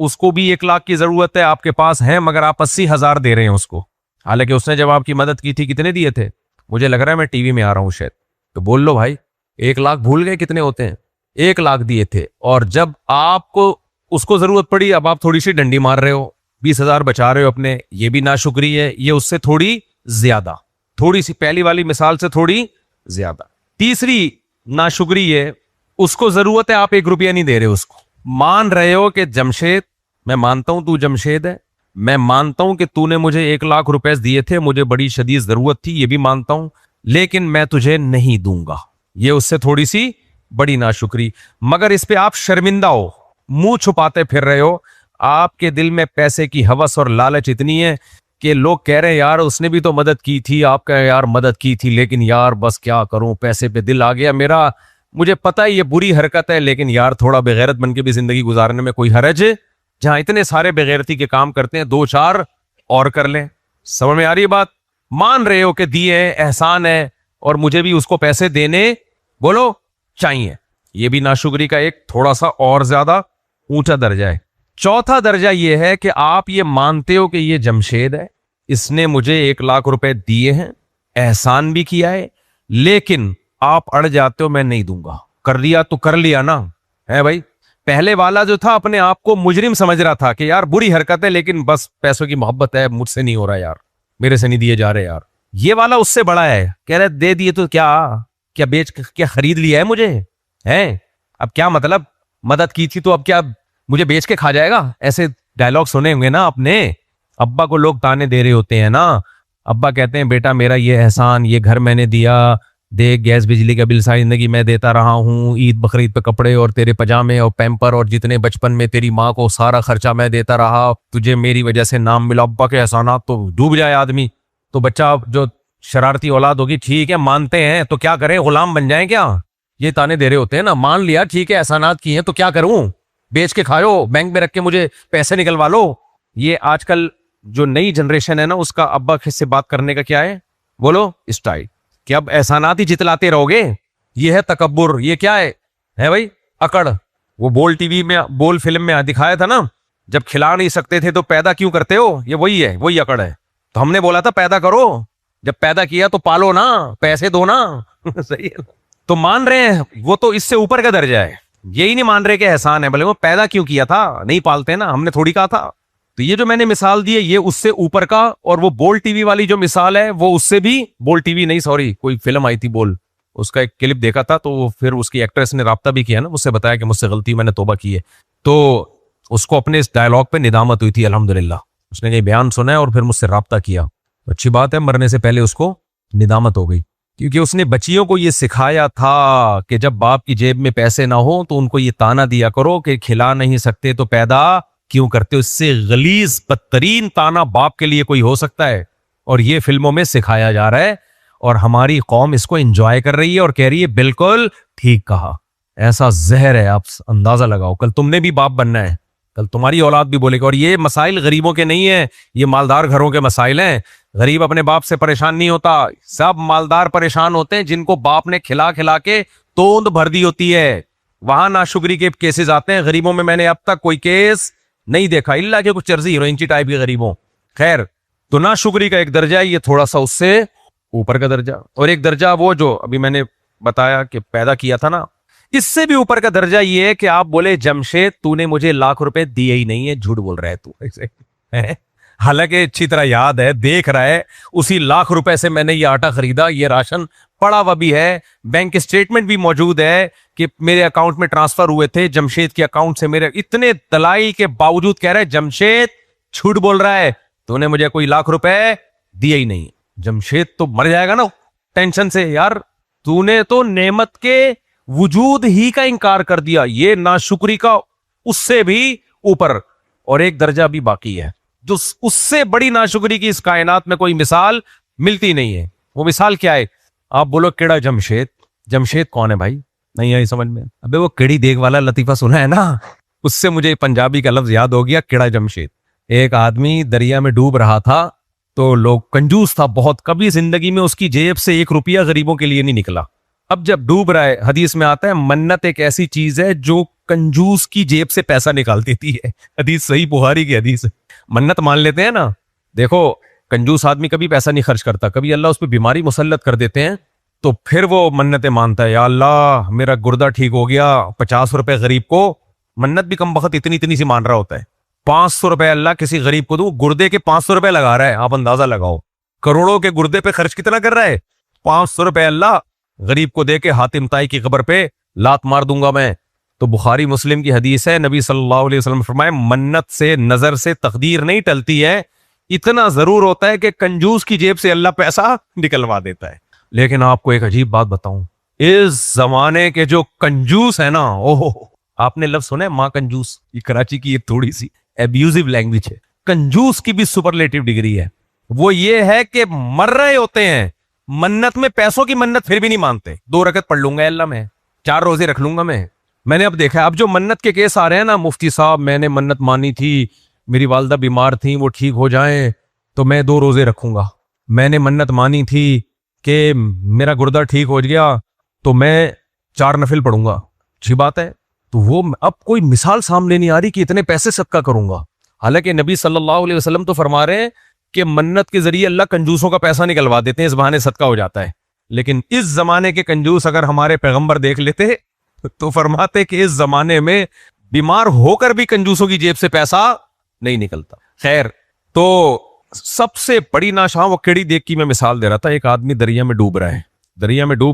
اس کو بھی 1,00,000 کی ضرورت ہے، آپ کے پاس ہے مگر آپ 80,000 دے رہے ہیں اس کو، حالانکہ اس نے جب آپ کی مدد کی تھی کتنے دیے تھے؟ مجھے لگ رہا ہے میں ٹی وی میں آ رہا ہوں شاید، تو بول لو بھائی 1,00,000 بھول گئے کتنے ہوتے ہیں؟ 1,00,000 دیے تھے، اور جب آپ کو اس کو ضرورت پڑی اب آپ تھوڑی سی ڈنڈی مار رہے ہو، 20,000 بچا رہے ہو اپنے، یہ بھی ناشکری ہے، یہ اس سے تھوڑی زیادہ، تھوڑی سی پہلی والی مثال سے تھوڑی زیادہ۔ تیسری ناشکری ہے، اس کو ضرورت ہے، آپ 1 روپیہ نہیں دے رہے اس کو، مان رہے ہو کہ جمشید، میں مانتا ہوں تو جمشید ہے، میں مانتا ہوں کہ تو نے مجھے 1,00,000 روپے دیے تھے، مجھے بڑی شدید ضرورت تھی، یہ بھی مانتا ہوں، لیکن میں تجھے نہیں دوں گا، یہ اس سے تھوڑی سی بڑی ناشکری۔ مگر اس پہ آپ شرمندہ ہو، منہ چھپاتے پھر رہے ہو، آپ کے دل میں پیسے کی ہوس اور لالچ اتنی ہے کہ لوگ کہہ رہے ہیں یار اس نے بھی تو مدد کی تھی، آپ کا یار مدد کی تھی، لیکن یار بس کیا کروں، پیسے پہ دل آ گیا میرا، مجھے پتہ ہے یہ بری حرکت ہے، لیکن یار تھوڑا بغیرت بن کے بھی زندگی گزارنے میں کوئی حرج ہے؟ جہاں اتنے سارے بغیرتی کے کام کرتے ہیں 2-4 اور کر لیں۔ سمجھ میں آ رہی بات؟ مان رہے ہو کہ دیے ہیں، احسان ہے، اور مجھے بھی اس کو پیسے دینے بولو چاہیے، یہ بھی ناشکری کا ایک تھوڑا سا اور زیادہ اونچا درجہ ہے۔ چوتھا درجہ یہ ہے کہ آپ یہ مانتے ہو کہ یہ جمشید ہے، اس نے مجھے 1,00,000 روپے دیے ہیں، احسان بھی کیا ہے، لیکن آپ اڑ جاتے ہو میں نہیں دوں گا، کر لیا تو کر لیا نا، ہے بھائی؟ پہلے والا جو تھا اپنے آپ کو مجرم سمجھ رہا تھا کہ یار بری حرکت ہے، لیکن بس پیسوں کی محبت ہے، مجھ سے نہیں ہو رہا یار، میرے سے نہیں دیے جا رہے یار۔ یہ والا اس سے بڑا ہے، کہہ رہے دے دیے تو کیا بیچ کیا خرید لیا ہے مجھے، ہے اب کیا مطلب، مدد کی تھی تو اب کیا مجھے بیچ کے کھا جائے گا؟ ایسے ڈائلوگ سنے ہوں گے نا اپنے ابا کو، لوگ تانے دے رہے ہوتے ہیں نا، ابا کہتے ہیں بیٹا میرا یہ احسان، یہ گھر میں نے دیا، دیکھ گیس بجلی کا بل ساری زندگی میں دیتا رہا ہوں، عید بقرعید پہ کپڑے اور تیرے پجامے اور پیمپر اور جتنے بچپن میں تیری ماں کو سارا خرچہ میں دیتا رہا، تجھے میری وجہ سے نام ملا، ابا کے احسانات تو ڈوب جائے آدمی۔ تو بچہ جو شرارتی اولاد ہوگی، ٹھیک ہے مانتے ہیں تو کیا کریں، غلام بن جائیں کیا؟ یہ تانے دے رہے ہوتے ہیں نا، مان لیا ٹھیک ہے احسانات کی ہیں تو کیا کروں، بیچ کے کھاؤ، بینک میں رکھ کے مجھے پیسے نکلوا لو۔ یہ آج کل جو نئی جنریشن ہے نا، اس کا ابا سے بات کرنے کا کیا ہے، بولو اسٹائل، کہ اب احسانات ہی جتلاتے رہو گے، یہ ہے تکبر، یہ کیا ہے بھائی، اکڑ۔ وہ بول ٹی وی میں، بول فلم میں دکھایا تھا نا، جب کھلا نہیں سکتے تھے تو پیدا کیوں کرتے ہو، یہ وہی ہے، وہی اکڑ ہے۔ تو ہم نے بولا تھا پیدا کرو، جب پیدا کیا تو پالو نا، پیسے دو نا صحیح ہے، تو مان رہے ہیں وہ تو اس سے اوپر کا درجہ ہے۔ یہی نہیں مان رہے کہ احسان ہے، بھلے وہ پیدا کیوں کیا تھا، نہیں پالتے نا، ہم نے تھوڑی کہا تھا. تو یہ جو میں نے مثال دی ہے یہ اس سے اوپر کا، اور وہ بول ٹی وی والی جو مثال ہے وہ اس سے بھی، بول ٹی وی نہیں سوری، کوئی فلم آئی تھی بول، اس کا ایک کلپ دیکھا تھا، تو پھر اس کی ایکٹریس نے رابطہ بھی کیا نا، مجھ سے بتایا کہ مجھ سے غلطی، میں نے توبہ کی ہے. تو اس کو اپنے اس ڈائلاگ پہ ندامت ہوئی تھی الحمدللہ، اس نے یہ بیان سنا ہے اور پھر مجھ سے رابطہ کیا. اچھی بات ہے، مرنے سے پہلے اس کو ندامت ہو گئی، کیونکہ اس نے بچیوں کو یہ سکھایا تھا کہ جب باپ کی جیب میں پیسے نہ ہو تو ان کو یہ تانا دیا کرو کہ کھلا نہیں سکتے تو پیدا کیوں کرتے ہو. اس سے غلیظ بدترین تانا باپ کے لیے کوئی ہو سکتا ہے؟ اور یہ فلموں میں سکھایا جا رہا ہے، اور ہماری قوم اس کو انجوائے کر رہی ہے اور کہہ رہی ہے بالکل ٹھیک کہا. ایسا زہر ہے، آپ اندازہ لگاؤ، کل تم نے بھی باپ بننا ہے، کل تمہاری اولاد بھی بولے گا. اور یہ مسائل غریبوں کے نہیں ہیں، یہ مالدار گھروں کے مسائل ہیں. غریب اپنے باپ سے پریشان نہیں ہوتا، سب مالدار پریشان ہوتے ہیں جن کو باپ نے کھلا کھلا کے توند بھر دی ہوتی ہے، وہاں ناشکری کے کیسز آتے ہیں. غریبوں میں نے اب تک کوئی کیس نہیں دیکھا، اللہ کے کچھ چرزی ہیروئنچی ٹائپ کے غریبوں. خیر، تو ناشکری کا ایک درجہ ہے یہ، تھوڑا سا اس سے اوپر کا درجہ، اور ایک درجہ وہ جو ابھی میں نے بتایا کہ پیدا کیا تھا نا، اس سے بھی اوپر کا درجہ یہ ہے کہ آپ بولے جمشید تو نے مجھے ₹1,00,000 دیے ہی نہیں ہے، جھوٹ بول رہا ہے تو. حالانکہ اچھی طرح یاد ہے، دیکھ رہا ہے، اسی ₹1,00,000 سے میں نے یہ آٹا خریدا، یہ راشن پڑا ہوا بھی ہے، بینک اسٹیٹمنٹ بھی موجود ہے کہ میرے اکاؤنٹ میں ٹرانسفر ہوئے تھے جمشید کے اکاؤنٹ سے. میرے اتنے دلائل کے باوجود کہہ رہے جمشید جھوٹ بول رہا ہے، تو نے مجھے کوئی ₹1,00,000 دیے ہی نہیں. جمشید تو مر جائے گا نا ٹینشن سے، یار تو نے تو نعمت کے وجود ہی کا انکار کر دیا. یہ ناشکری کا اس سے بھی اوپر، اور ایک درجہ بھی باقی ہے جو اس سے بڑی ناشکری کی اس کائنات میں کوئی مثال ملتی نہیں ہے. وہ مثال کیا ہے؟ آپ بولو کیڑا جمشید. جمشید کون ہے بھائی؟ نہیں آئی سمجھ میں؟ ابے وہ کیڑی دیگ والا لطیفہ سنا ہے نا، اس سے مجھے پنجابی کا لفظ یاد ہو گیا، کیڑا جمشید. ایک آدمی دریا میں ڈوب رہا تھا، تو لوگ کنجوس تھا بہت، کبھی زندگی میں اس کی جیب سے ₹1 غریبوں کے لیے نہیں نکلا. اب جب ڈوب رہا ہے، حدیث میں آتا ہے منت ایک ایسی چیز ہے جو کنجوس کی جیب سے پیسہ نکال دیتی ہے. حدیث صحیح بخاری کی حدیث ہے. منت مان لیتے ہیں نا، دیکھو کنجوس آدمی کبھی پیسہ نہیں خرچ کرتا، کبھی اللہ اس پہ بیماری مسلط کر دیتے ہیں تو پھر وہ منتیں مانتا ہے، یا اللہ میرا گردہ ٹھیک ہو گیا، ₹50 غریب کو. منت بھی کم بخت اتنی سی مان رہا ہوتا ہے. ₹500 اللہ کسی غریب کو دوں، گردے کے ₹500 لگا رہا ہے. آپ اندازہ لگاؤ کروڑوں کے گردے پہ خرچ کتنا کر رہا ہے. ₹500 اللہ غریب کو دے کے حاتم طائی کی قبر پہ لات مار دوں گا میں. تو بخاری مسلم کی حدیث ہے، نبی صلی اللہ علیہ وسلم فرمائے منت سے، نظر سے تقدیر نہیں ٹلتی ہے، اتنا ضرور ہوتا ہے کہ کنجوس کی جیب سے اللہ پیسہ نکلوا دیتا ہے. لیکن آپ کو ایک عجیب بات بتاؤں، اس زمانے کے جو کنجوس ہے نا، اوہ آپ نے لفظ سنا ہے ماں کنجوس؟ یہ کراچی کی ایک تھوڑی سی ایبیوزو لینگویج ہے. کنجوس کی بھی سپرلیٹو ڈگری ہے. وہ یہ ہے کہ مر رہے ہوتے ہیں منت میں، پیسوں کی منت پھر بھی نہیں مانتے. 2 رکعت پڑھ لوں گا اللہ میں، 4 روزے رکھ لوں گا میں نے اب دیکھا اب جو منت کے کیس آ رہے ہیں نا، مفتی صاحب میں نے منت مانی تھی، میری والدہ بیمار تھیں، وہ ٹھیک ہو جائیں تو میں 2 روزے رکھوں گا. میں نے منت مانی تھی کہ میرا گردہ ٹھیک ہو گیا تو میں 4 نفل پڑھوں گا. اچھی بات ہے. تو وہ اب کوئی مثال سامنے نہیں آ رہی کہ اتنے پیسے صدقہ کروں گا. حالانکہ نبی صلی اللہ علیہ وسلم تو فرما رہے ہیں کہ منت کے ذریعے اللہ کنجوسوں کا پیسہ نکلوا دیتے ہیں، اس بہانے صدقہ ہو جاتا ہے. لیکن اس زمانے کے کنجوس اگر ہمارے پیغمبر دیکھ لیتے تو فرماتے کہ اس زمانے میں بیمار ہو کر بھی کنجوسوں کی جیب سے پیسہ نہیں نکلتا. خیر، تو سب سے بڑی ناشاں وہ کیڑی دیکھ کی میں مثال دے رہا تھا. ایک آدمی دریا میں ڈوب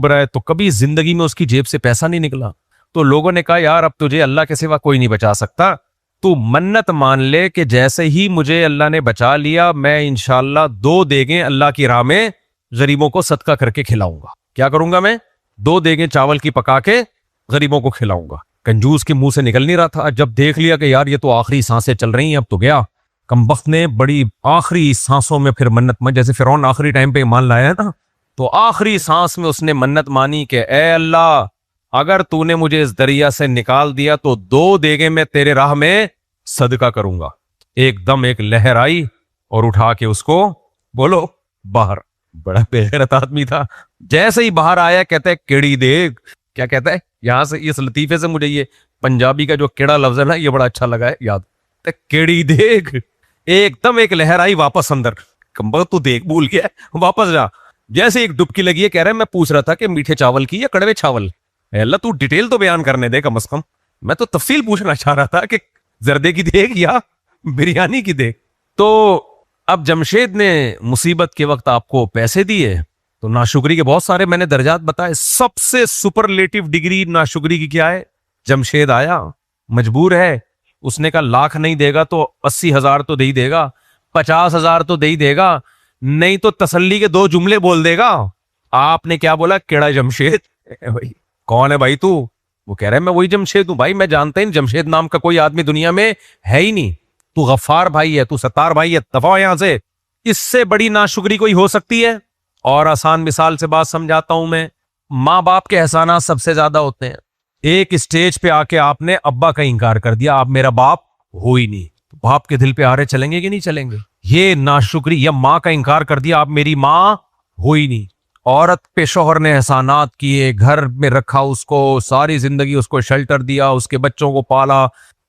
رہا ہے تو کبھی زندگی میں اس کی جیب سے پیسہ نہیں نکلا. تو لوگوں نے کہا یار اب تجھے اللہ کے سوا کوئی نہیں بچا سکتا، تو منت مان لے کہ جیسے ہی مجھے اللہ نے بچا لیا میں انشاءاللہ 2 دیگیں اللہ کی راہ میں غریبوں کو صدقہ کر کے کھلاؤں گا. کیا کروں گا میں؟ 2 دیگیں چاول کی پکا کے غریبوں کو کھلاؤں گا. کنجوس کے منہ سے نکل نہیں رہا تھا. جب دیکھ لیا کہ یار یہ تو آخری سانسیں چل رہی ہیں اب تو گیا، کمبخت نے بڑی آخری سانسوں میں پھر منت میں، جیسے فرعون آخری ٹائم پہ ایمان لایا ہے نا، تو آخری سانس میں اس نے منت مانی کہ اے اللہ اگر تو نے مجھے اس دریا سے نکال دیا تو 2 دیگیں میں تیرے راہ میں صدقہ کروں گا. ایک دم ایک لہر آئی اور اٹھا کے اس کو بولو باہر. بڑا بے غیرت آدمی تھا. جیسے ہی باہر آیا کہتا ہے کیڑی دیگ. کیا کہتا ہے؟ یہاں سے اس لطیفے سے مجھے یہ پنجابی کا جو کیڑا لفظ ہے نا یہ بڑا اچھا لگا ہے یاد. کیڑی دیگ. ایک دم ایک لہر آئی واپس اندر. تو دیکھ بھول گیا واپس جا. جیسے ایک ڈبکی لگی ہے کہہ رہا ہے میں پوچھ رہا تھا کہ میٹھے چاول کی یا کڑوے چاول. اے اللہ تو ڈیٹیل تو بیان کرنے دے کم از کم. میں تو تفصیل پوچھنا چاہ رہا تھا کہ زردے کی دیگ یا بریانی کی دیگ. تو اب جمشید نے مصیبت کے وقت آپ کو پیسے دیے تو ناشکری کے بہت سارے میں نے درجات بتائے. سب سے سپرلیٹو ڈگری ناشکری کی کیا ہے؟ جمشید آیا, مجبور ہے, اس نے کہا لاکھ نہیں دے گا تو 80,000 تو دے ہی دے گا, 50,000 تو دے ہی دے گا, نہیں تو تسلی کے 2 جملے بول دے گا. آپ نے کیا بولا؟ کیڑا جمشید؟ بھائی کون ہے بھائی تو؟ وہ کہہ رہے میں وہی جمشید ہوں. بھائی میں جانتا ہی نہیں, جمشید نام کا کوئی آدمی دنیا میں ہے ہی نہیں. تو غفار بھائی ہے, تو ستار بھائی ہے, دفاع یہاں سے. اس سے بڑی ناشکری کوئی ہو سکتی ہے؟ اور آسان مثال سے بات سمجھاتا ہوں میں. ماں باپ کے احسانات سب سے زیادہ ہوتے ہیں. ایک اسٹیج پہ آ کے آپ نے ابا کا انکار کر دیا, آپ میرا باپ ہو ہی نہیں. باپ کے دل پہ آرے چلیں گے کہ نہیں چلیں گے؟ یہ ناشکری. یا ماں کا انکار کر دیا, آپ میری ماں ہو ہی نہیں. عورت پہ شوہر نے احسانات کیے, گھر میں رکھا اس کو, ساری زندگی اس کو شیلٹر دیا, اس کے بچوں کو پالا,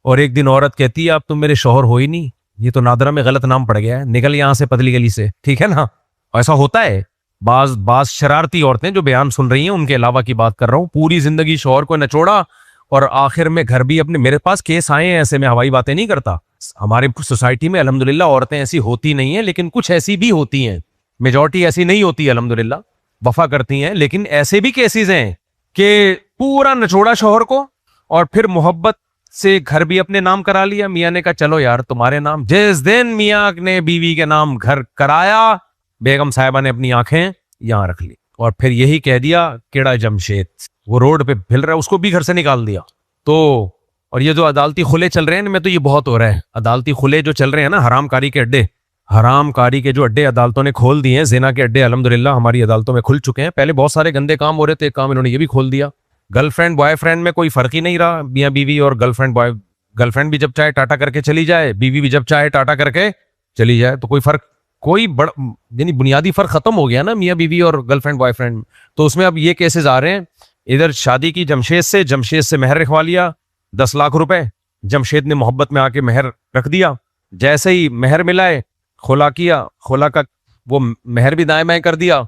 اور ایک دن عورت کہتی ہے اب تم میرے شوہر ہو ہی نہیں. یہ تو نادرہ میں غلط نام پڑ گیا ہے, نکل یہاں سے پتلی گلی سے, ٹھیک ہے نا. ایسا ہوتا ہے. بعض شرارتی عورتیں جو بیان سن رہی ہیں ان کے علاوہ کی بات کر رہا ہوں, پوری زندگی شوہر کو نچوڑا اور آخر میں گھر بھی اپنے. میرے پاس کیس آئے ہیں ایسے, میں ہوائی باتیں نہیں کرتا. ہمارے سوسائٹی میں الحمدللہ عورتیں ایسی ہوتی نہیں ہیں, لیکن کچھ ایسی بھی ہوتی ہیں. میجورٹی ایسی نہیں ہوتی الحمدللہ, وفا کرتی ہیں. لیکن ایسے بھی کیسز ہیں کہ پورا نچوڑا شوہر کو اور پھر محبت سے گھر بھی اپنے نام کرا لیا. میاں نے کہا چلو یار تمہارے نام. جس دن میاں نے بیوی کے نام گھر کرایا, بیگم صاحبہ نے اپنی آنکھیں یہاں رکھ لی اور پھر یہی کہہ دیا کیڑا جمشید. وہ روڈ پہ پھل رہا ہے, اس کو بھی گھر سے نکال دیا. تو اور یہ جو عدالتی کھلے چل رہے ہیں میں تو یہ بہت ہو رہا ہے. عدالتی کھلے جو چل رہے ہیں نا, حرام کاری کے اڈے, حرام کاری کے جو اڈے عدالتوں نے کھول دیے ہیں, زنا کے اڈے الحمدللہ ہماری عدالتوں میں کھل چکے ہیں. پہلے بہت سارے گندے کام ہو رہے تھے, کام انہوں نے یہ بھی کھول دیا. گرل فرینڈ بوائے فرینڈ میں کوئی فرق ہی نہیں رہا. میاں بیوی اور گرل فرینڈ بھی جب چاہے ٹاٹا کر کے چلی جائے, بیوی بھی جب چاہے ٹاٹا کر کے چلی جائے, تو کوئی فرق, کوئی بڑا یعنی بنیادی فرق ختم ہو گیا نا میاں بیوی اور گرل فرینڈ بوائے فرینڈ. تو اس میں اب یہ کیسز آ رہے ہیں. ادھر شادی کی جمشید سے مہر رکھوا لیا 10 لاکھ روپے. جمشید نے محبت میں آ کے مہر رکھ دیا. جیسے ہی مہر ملائے خلا کیا, خلا کا وہ مہر بھی دائیں بائیں کر دیا.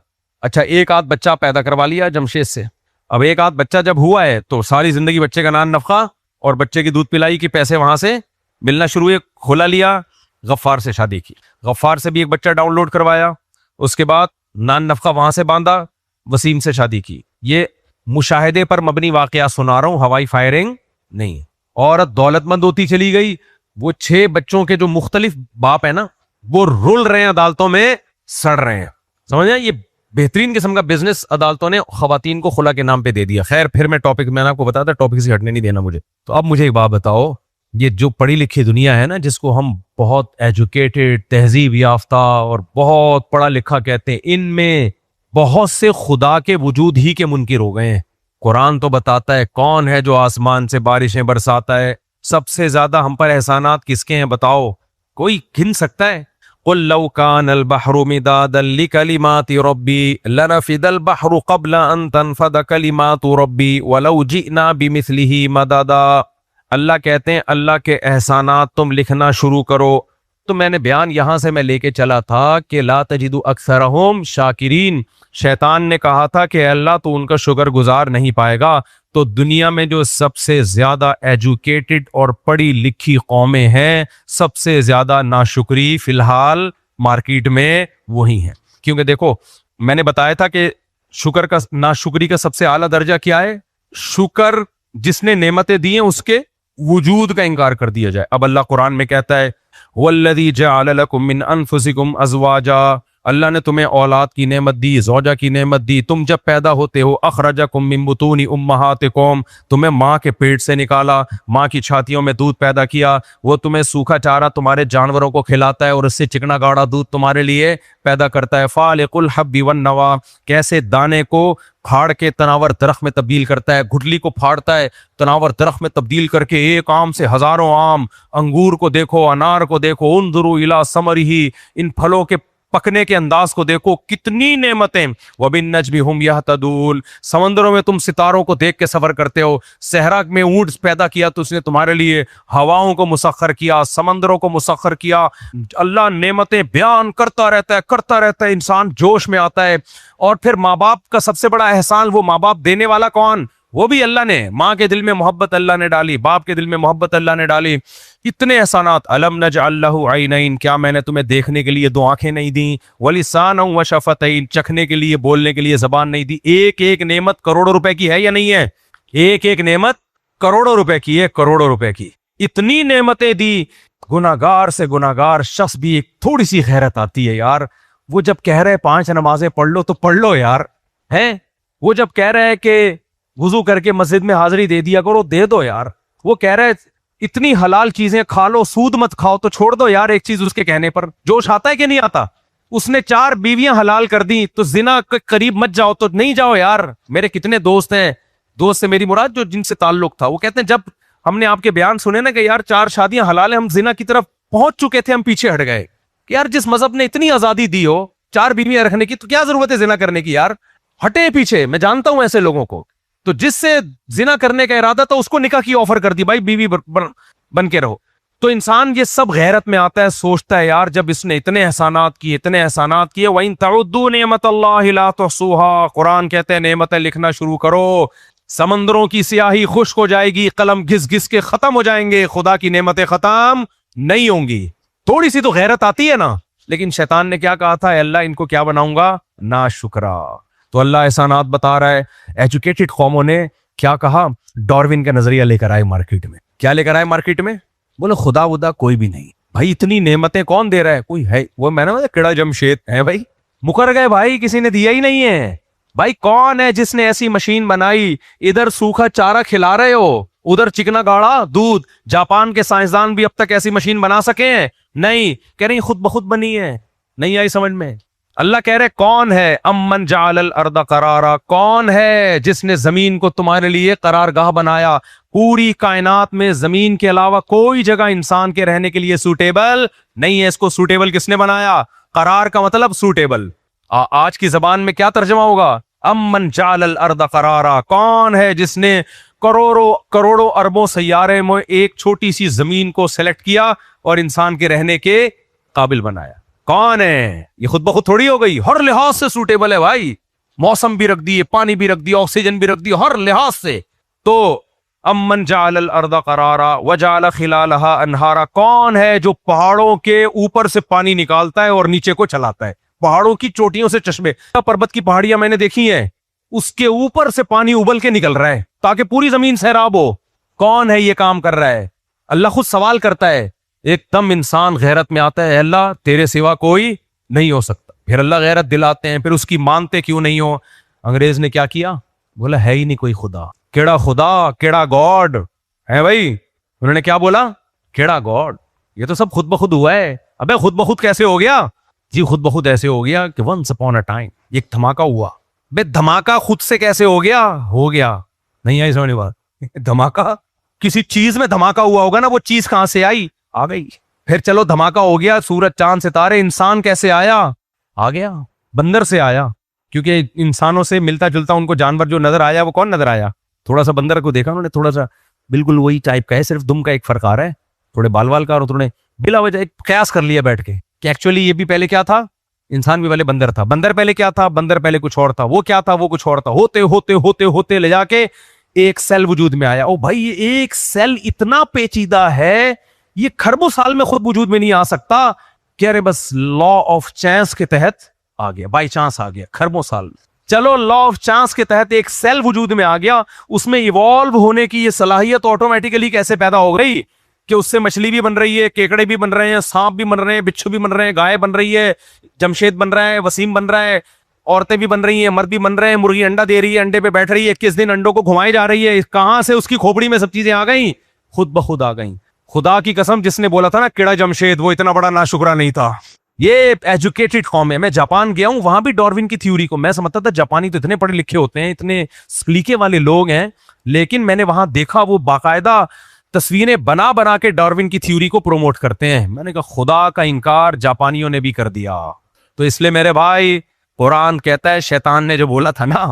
اچھا ایک آدھ بچہ پیدا کروا لیا جمشید سے. اب ایک آدھ بچہ جب ہوا ہے تو ساری زندگی بچے کا نان نفقہ اور بچے کی دودھ پلائی کے پیسے وہاں سے ملنا شروع ہوئے. کھلا لیا, غفار سے شادی کی, غفار سے بھی ایک بچہ ڈاؤن لوڈ کروایا. اس کے بعد نان نفقہ وہاں سے باندھا, وسیم سے شادی کی. یہ مشاہدے پر مبنی واقعہ سنا رہا ہوں, ہوائی فائرنگ نہیں. عورت دولت مند ہوتی چلی گئی. وہ 6 بچوں کے جو مختلف باپ ہیں نا, وہ رول رہے ہیں عدالتوں میں, سڑ رہے ہیں. سمجھ آئے؟ یہ بہترین قسم کا بزنس عدالتوں نے خواتین کو خلا کے نام پہ دے دیا. خیر پھر میں نے آپ کو بتایا تھا ٹاپک سے ہٹنے نہیں دینا مجھے. تو اب مجھے ایک بات بتاؤ, یہ جو پڑھی لکھی دنیا ہے نا, جس کو ہم بہت ایجوکیٹڈ, تہذیب یافتہ اور بہت پڑھا لکھا کہتے ہیں, ان میں بہت سے خدا کے وجود ہی کے منکر ہو گئے ہیں. قرآن تو بتاتا ہے کون ہے جو آسمان سے بارشیں برساتا ہے. سب سے زیادہ ہم پر احسانات کس کے ہیں بتاؤ؟ کوئی گن سکتا ہے؟ قل لو كان البحر مدادا لكلمات ربي لنفد البحر قبل ان تنفد كلمات ربي ولو جئنا بمثله مددا. اللہ کہتے ہیں اللہ کے احسانات تم لکھنا شروع کرو. تو میں نے بیان یہاں سے میں لے کے چلا تھا کہ لا تجد اکثرهم شاکرین. شیطان نے کہا تھا کہ اللہ تو ان کا شکر گزار نہیں پائے گا. تو دنیا میں جو سب سے زیادہ ایجوکیٹڈ اور پڑھی لکھی قومیں ہیں, سب سے زیادہ ناشکری فی الحال مارکیٹ میں وہی ہیں. کیونکہ دیکھو میں نے بتایا تھا کہ شکر کا, ناشکری کا سب سے اعلیٰ درجہ کیا ہے؟ شکر جس نے نعمتیں دی ہیں اس کے وجود کا انکار کر دیا جائے. اب اللہ قرآن میں کہتا ہے وَالَّذِي جَعَلَ لَكُم مِّنْ أَنفُسِكُمْ أَزْوَاجًا, اللہ نے تمہیں اولاد کی نعمت دی, زوجہ کی نعمت دی. تم جب پیدا ہوتے ہو اخرجکم من بطون امہاتکم, تمہیں ماں کے پیٹ سے نکالا, ماں کی چھاتیوں میں دودھ پیدا کیا. وہ تمہیں سوکھا چارہ تمہارے جانوروں کو کھلاتا ہے اور اس سے چکنا گاڑا دودھ تمہارے لیے پیدا کرتا ہے. فالق الحب والنوا, کیسے دانے کو پھاڑ کے تناور درخت میں تبدیل کرتا ہے, گٹھلی کو پھاڑتا ہے تناور درخت میں تبدیل کر کے ایک آم سے ہزاروں آم. انگور کو دیکھو, انار کو دیکھو, انظروا الی ثمرہ, ان پھلوں کے پکنے کے انداز کو دیکھو, کتنی نعمتیں. وَبِالنَّجْمِ هُمْ يَهْتَدُونَ, سمندروں میں تم ستاروں کو دیکھ کے سفر کرتے ہو. صحرا میں اونٹ پیدا کیا تو اس نے تمہارے لیے, ہواؤں کو مسخر کیا, سمندروں کو مسخر کیا. اللہ نعمتیں بیان کرتا رہتا ہے, انسان جوش میں آتا ہے. اور پھر ماں باپ کا سب سے بڑا احسان, وہ ماں باپ دینے والا کون؟ وہ بھی اللہ نے. ماں کے دل میں محبت اللہ نے ڈالی, باپ کے دل میں محبت اللہ نے ڈالی. اتنے احسانات. الم نجعل لہ عینین, کیا میں نے تمہیں دیکھنے کے لیے 2 آنکھیں نہیں دیں؟ ولسانا وشفتین, چکھنے کے لیے بولنے کے لیے زبان نہیں دی؟ ایک ایک نعمت کروڑوں روپے کی ہے یا نہیں ہے؟ ایک ایک نعمت کروڑوں روپے کی ہے, کروڑوں روپے کی. اتنی نعمتیں دی. گناہگار سے گناہگار شخص بھی ایک تھوڑی سی غیرت آتی ہے یار. وہ جب کہہ رہے 5 نمازیں پڑھ لو تو پڑھ لو یار, ہیں؟ وہ جب کہہ رہے کہ وضو کر کے مسجد میں حاضری دے دیا کرو, دے دو یار. وہ کہہ رہے اتنی حلال چیزیں کھا لو, سود مت کھاؤ, تو چھوڑ دو یار. ایک چیز اس کے کہنے پر جوش آتا ہے کہ نہیں آتا؟ اس نے 4 بیویاں حلال کر دی تو زنا کے قریب مت جاؤ, تو نہیں جاؤ یار. میرے کتنے دوست ہیں, دوست سے میری مراد جو جن سے تعلق تھا, وہ کہتے ہیں جب ہم نے آپ کے بیان سنے نا کہ یار 4 شادیاں حلال ہیں, ہم زنا کی طرف پہنچ چکے تھے, ہم پیچھے ہٹ گئے کہ یار جس مذہب نے اتنی آزادی دی ہو 4 بیویاں رکھنے کی, تو کیا ضرورت ہے زنا کرنے کی یار؟ ہٹے پیچھے. میں جانتا ہوں ایسے لوگوں کو. تو جس سے زنا کرنے کا ارادہ تھا اس کو نکاح کی آفر کر دی, بھائی بیوی بن کے رہو. تو انسان یہ سب غیرت میں آتا ہے, سوچتا ہے یار جب اس نے اتنے احسانات کیے, اتنے احسانات کیے. وَإِن تَعُدُّوا نِعْمَةَ اللَّهِ لَا تُحْصُوهَا, قرآن کہتے ہیں نعمتیں لکھنا شروع کرو, سمندروں کی سیاہی خشک ہو جائے گی, قلم گھس گھس کے ختم ہو جائیں گے, خدا کی نعمتیں ختم نہیں ہوں گی. تھوڑی سی تو غیرت آتی ہے نا. لیکن شیطان نے کیا کہا تھا؟ اے اللہ ان کو کیا بناؤں گا؟ ناشکرا. تو اللہ احسانات بتا رہا ہے. ایجوکیٹڈ قوموں نے کیا کہا؟ ڈاروین کا نظریہ لے کر آئے مارکیٹ میں. کیا لے کر آئے مارکیٹ میں؟ بولے خدا ودا کوئی بھی نہیں بھائی, اتنی نعمتیں کون دے رہا ہے؟ کوئی ہے؟ وہ میں نے کیڑا جمشید ہے بھائی, مکر گئے بھائی, کسی نے دیا ہی نہیں ہے بھائی. کون ہے جس نے ایسی مشین بنائی؟ ادھر سوکھا چارہ کھلا رہے ہو, ادھر چکنا گاڑا دودھ. جاپان کے سائنسدان بھی اب تک ایسی مشین بنا سکے ہیں؟ نہیں. کہہ رہی خود بخود بنی ہے. نہیں آئی سمجھ میں؟ اللہ کہہ رہے کون ہے؟ امن جعل الارض قرارا, کون ہے جس نے زمین کو تمہارے لیے قرار گاہ بنایا؟ پوری کائنات میں زمین کے علاوہ کوئی جگہ انسان کے رہنے کے لیے سوٹیبل نہیں ہے. اس کو سوٹیبل کس نے بنایا؟ قرار کا مطلب سوٹیبل. آج کی زبان میں کیا ترجمہ ہوگا؟ امن جعل الارض قرارا, کون ہے جس نے کروڑوں اربوں سیارے میں ایک چھوٹی سی زمین کو سلیکٹ کیا اور انسان کے رہنے کے قابل بنایا؟ کون ہے؟ یہ خود بخود تھوڑی ہو گئی, ہر لحاظ سے سوٹیبل ہے بھائی. موسم بھی رکھ دیے, پانی بھی رکھ دیا, آکسیجن بھی رکھ دیا, ہر لحاظ سے. تو امن جعل الارض قرارا وجعل خلالها انہارا, کون ہے جو پہاڑوں کے اوپر سے پانی نکالتا ہے اور نیچے کو چلاتا ہے؟ پہاڑوں کی چوٹیوں سے چشمے, پربت کی پہاڑیاں میں نے دیکھی ہیں, اس کے اوپر سے پانی ابل کے نکل رہا ہے تاکہ پوری زمین سیراب ہو. کون ہے یہ کام کر رہا ہے؟ اللہ خود سوال کرتا ہے. ایک دم انسان غیرت میں آتا ہے, اے اللہ تیرے سوا کوئی نہیں ہو سکتا. پھر اللہ غیرت دلاتے ہیں, پھر اس کی مانتے کیوں نہیں ہو؟ انگریز نے کیا کیا؟ بولا ہے ہی نہیں کوئی خدا. کیڑا خدا, کیڑا گاڈ ہے بھائی. انہوں نے کیا بولا؟ کیڑا گاڈ. یہ تو سب خود بخود ہوا ہے. ابے خود بخود کیسے ہو گیا؟ جی خود بخود ایسے ہو گیا کہ ونس اپون اے ٹائم ایک دھماکہ ہوا. بے دھماکہ خود سے کیسے ہو گیا؟ ہو گیا. نہیں آئی سمجھ بات؟ دھماکہ کسی چیز میں دھماکہ ہوا ہوگا نا, وہ چیز کہاں سے آئی؟ آ گئی. پھر چلو دھماکہ ہو گیا, سورج چاند ستارے, انسان کیسے آیا؟ آ گیا. بندر سے آیا, کیونکہ انسانوں سے ملتا جلتا ان کو جانور جو نظر آیا وہ کون نظر آیا؟ تھوڑا سا بندر کو دیکھا انہوں نے, تھوڑا سا بالکل وہی ٹائپ کا ہے, صرف دم کا ایک فرق آ رہا ہے, تھوڑے بال کا, اور انہوں نے بلا وجہ ایک قیاس کر لیا بیٹھ کے کہ ایکچولی یہ بھی پہلے کیا تھا؟ انسان بھی پہلے بندر تھا. بندر پہلے کیا تھا؟ بندر پہلے کچھ اور تھا. وہ کیا تھا؟ وہ کچھ اور تھا. ہوتے ہوتے ہوتے ہوتے لے جا کے ایک سیل وجود میں آیا. او بھائی یہ ایک سیل اتنا پیچیدہ ہے, یہ کھربوں سال میں خود وجود میں نہیں آ سکتا. کہہ رہے بس لا آف چانس کے تحت آ گیا, بائی چانس آ گیا, کھربوں سال. چلو لا آف چانس کے تحت ایک سیل وجود میں آ گیا, اس میں ایوالو ہونے کی یہ صلاحیت آٹومیٹیکلی کیسے پیدا ہو گئی کہ اس سے مچھلی بھی بن رہی ہے, کیکڑے بھی بن رہے ہیں, سانپ بھی بن رہے ہیں, بچھو بھی بن رہے ہیں, گائے بن رہی ہے, جمشید بن رہا ہے, وسیم بن رہا ہے, عورتیں بھی بن رہی ہیں, مرد بھی بن رہے ہیں, مرغی انڈا دے رہی ہے, انڈے پہ بیٹھ رہی ہے, 21 دن انڈوں کو گھمائی جا رہی ہے. کہاں سے اس کی کھوپڑی میں سب چیزیں آ گئیں؟ خود بخود آ گئیں. خدا کی قسم جس نے بولا تھا نا کیڑا جمشید, وہ اتنا بڑا ناشکرا نہیں تھا. یہ ایجوکیٹڈ قوم ہے. میں جاپان گیا ہوں, وہاں بھی ڈاروین کی تھیوری کو میں سمجھتا تھا جاپانی تو اتنے پڑھے لکھے ہوتے ہیں, اتنے سلیقے والے لوگ ہیں, لیکن میں نے وہاں دیکھا وہ باقاعدہ تصویریں بنا بنا کے ڈاروین کی تھیوری کو پروموٹ کرتے ہیں. میں نے کہا خدا کا انکار جاپانیوں نے بھی کر دیا. تو اس لیے میرے بھائی قرآن کہتا ہے, شیطان نے جو بولا تھا نا,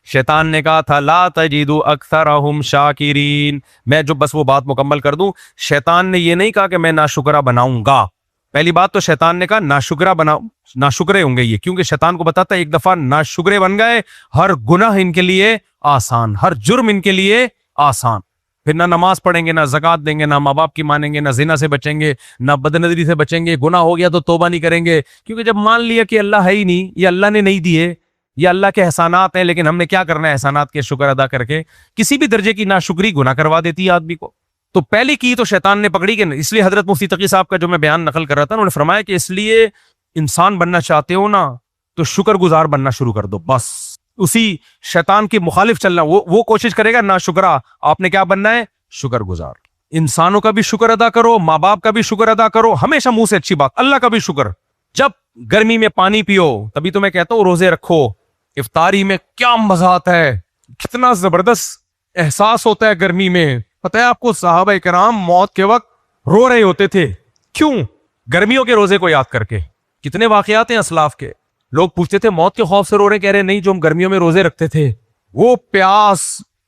شیطان نے کہا تھا لا تجد اکثرہم شاکرین. میں جو بس وہ بات مکمل کر دوں, شیطان نے یہ نہیں کہا کہ میں ناشکرا بناؤں گا. پہلی بات تو شیطان نے کہا ناشکرا بناؤ, ناشکرے ہوں گے یہ, کیونکہ شیطان کو بتاتا ہے ایک دفعہ ناشکرے بن گئے ہر گناہ ان کے لیے آسان, ہر جرم ان کے لیے آسان. پھر نہ نماز پڑھیں گے, نہ زکوٰۃ دیں گے, نہ ماں باپ کی مانیں گے, نہ زنا سے بچیں گے, نہ بدنظری سے بچیں گے. گناہ ہو گیا تو توبہ نہیں کریں گے, کیونکہ جب مان لیا کہ اللہ ہے ہی نہیں, یہ اللہ نے نہیں دیے, یہ اللہ کے احسانات ہیں, لیکن ہم نے کیا کرنا ہے احسانات کے شکر ادا کر کے. کسی بھی درجے کی ناشکری گناہ کروا دیتی ہے آدمی کو. تو پہلی کی تو شیطان نے پکڑی, کہ اس لیے حضرت مفتی تقی صاحب کا جو میں بیان نقل کر رہا تھا, انہوں نے فرمایا کہ اس لیے انسان بننا چاہتے ہو نا تو شکر گزار بننا شروع کر دو. بس اسی شیطان کی مخالف چلنا, وہ کوشش کرے گا نا شکرا, آپ نے کیا بننا ہے شکر گزار. انسانوں کا بھی شکر ادا کرو, ماں باپ کا بھی شکر ادا کرو, ہمیشہ منہ سے اچھی بات, اللہ کا بھی شکر. جب گرمی میں پانی پیو, تبھی تو میں کہتا ہوں روزے رکھو. افطاری میں کیا مزہ آتا ہے, کتنا زبردست احساس ہوتا ہے گرمی میں. پتہ ہے آپ کو صحابہ کرام موت کے وقت رو رہے ہوتے تھے, کیوں؟ گرمیوں کے روزے کو یاد کر کے. کتنے واقعات ہیں اسلاف کے, لوگ پوچھتے تھے موت کے خوف سے رو رہے, کہہ رہے نہیں جو ہم گرمیوں میں روزے رکھتے تھے, وہ پیاس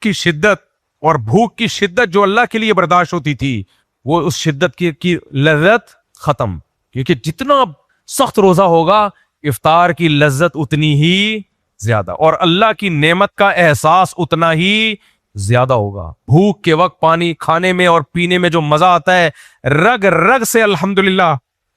کی شدت اور بھوک کی شدت جو اللہ کے لیے برداشت ہوتی تھی, وہ اس شدت کی لذت ختم. کیونکہ جتنا سخت روزہ ہوگا افطار کی لذت اتنی ہی زیادہ, اور اللہ کی نعمت کا احساس اتنا ہی زیادہ ہوگا. بھوک کے وقت پانی کھانے میں اور پینے میں جو مزہ آتا ہے, رگ رگ سے الحمدللہ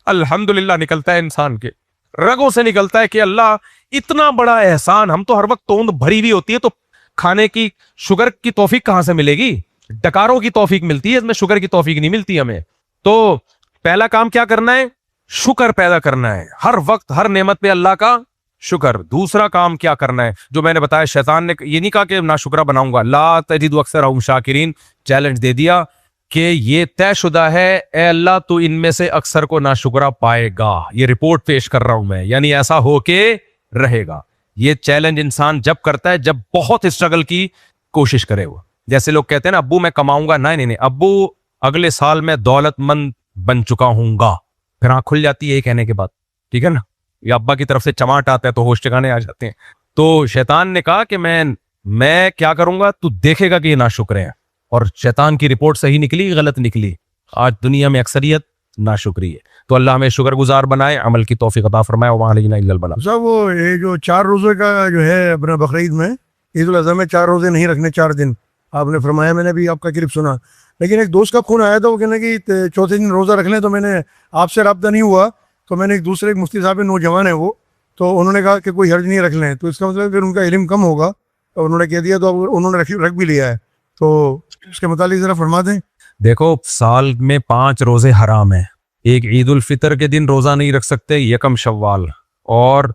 الحمدللہ نکلتا ہے, انسان کے رگوں سے نکلتا ہے کہ اللہ اتنا بڑا احسان. ہم تو ہر وقت توند بھری ہوئی ہوتی ہے, تو کھانے کی شوگر کی توفیق کہاں سے ملے گی؟ ڈکاروں کی توفیق ملتی ہے, اس میں شوگر کی توفیق نہیں ملتی ہمیں. تو پہلا کام کیا کرنا ہے, شکر پیدا کرنا ہے, ہر وقت ہر نعمت پہ اللہ کا شکر. دوسرا کام کیا کرنا ہے, جو میں نے بتایا, شیطان نے یہ نہیں کہا کہ ناشکرا بناؤں گا, لا تجد اکثرہم شاکرین, چیلنج دے دیا کہ یہ طے شدہ ہے, اے اللہ تو ان میں سے اکثر کو ناشکرا پائے گا. یہ رپورٹ پیش کر رہا ہوں میں, یعنی ایسا ہو کے رہے گا. یہ چیلنج انسان جب کرتا ہے جب بہت اسٹرگل کی کوشش کرے. وہ جیسے لوگ کہتے ہیں نا ابو میں کماؤں گا, نہیں, ابو اگلے سال میں دولت مند بن چکا ہوں گا. پھر آنکھ کھل جاتی ہے یہ کہنے کے بعد, ٹھیک ہے نا, یا ابا کی طرف سے چماٹ آتا ہے تو ہوش ٹھکانے آ جاتے ہیں. تو شیطان نے کہا کہ میں کیا کروں گا, تو دیکھے گا کہ یہ ناشکر ہیں. اور شیطان کی رپورٹ صحیح نکلی غلط نکلی. آج دنیا میں اکثریت ناشکری ہے. تو اللہ ہمیں شکر گزار بنائے, عمل کی توفیق عطا فرمائے. وما علینا الا البلاغ. صاحب وہ یہ جو 4 روزے کا جو ہے اپنا بقرعید میں, عید الاضحیٰ میں 4 روزے نہیں رکھنے, 4 دن آپ نے فرمایا, میں نے بھی آپ کا کلپ سنا. لیکن ایک دوست کا فون آیا تھا, وہ کہنے کہ چوتھے دن روزہ رکھ لیں. تو میں نے آپ سے رابطہ نہیں ہوا, تو میں نے ایک دوسرے مفتی صاحب نوجوان ہیں وہ, تو انہوں نے کہا کہ کوئی حرج نہیں رکھ لیں. تو اس کا مطلب پھر ان کا علم کم ہوگا, اور انہوں نے کہہ دیا, تو انہوں نے رکھ بھی لیا ہے. تو اس کے متعلق ذرا فرما دیں. دیکھو, سال میں 5 روزے حرام ہیں. ایک عید الفطر کے دن روزہ نہیں رکھ سکتے, یکم شوال, اور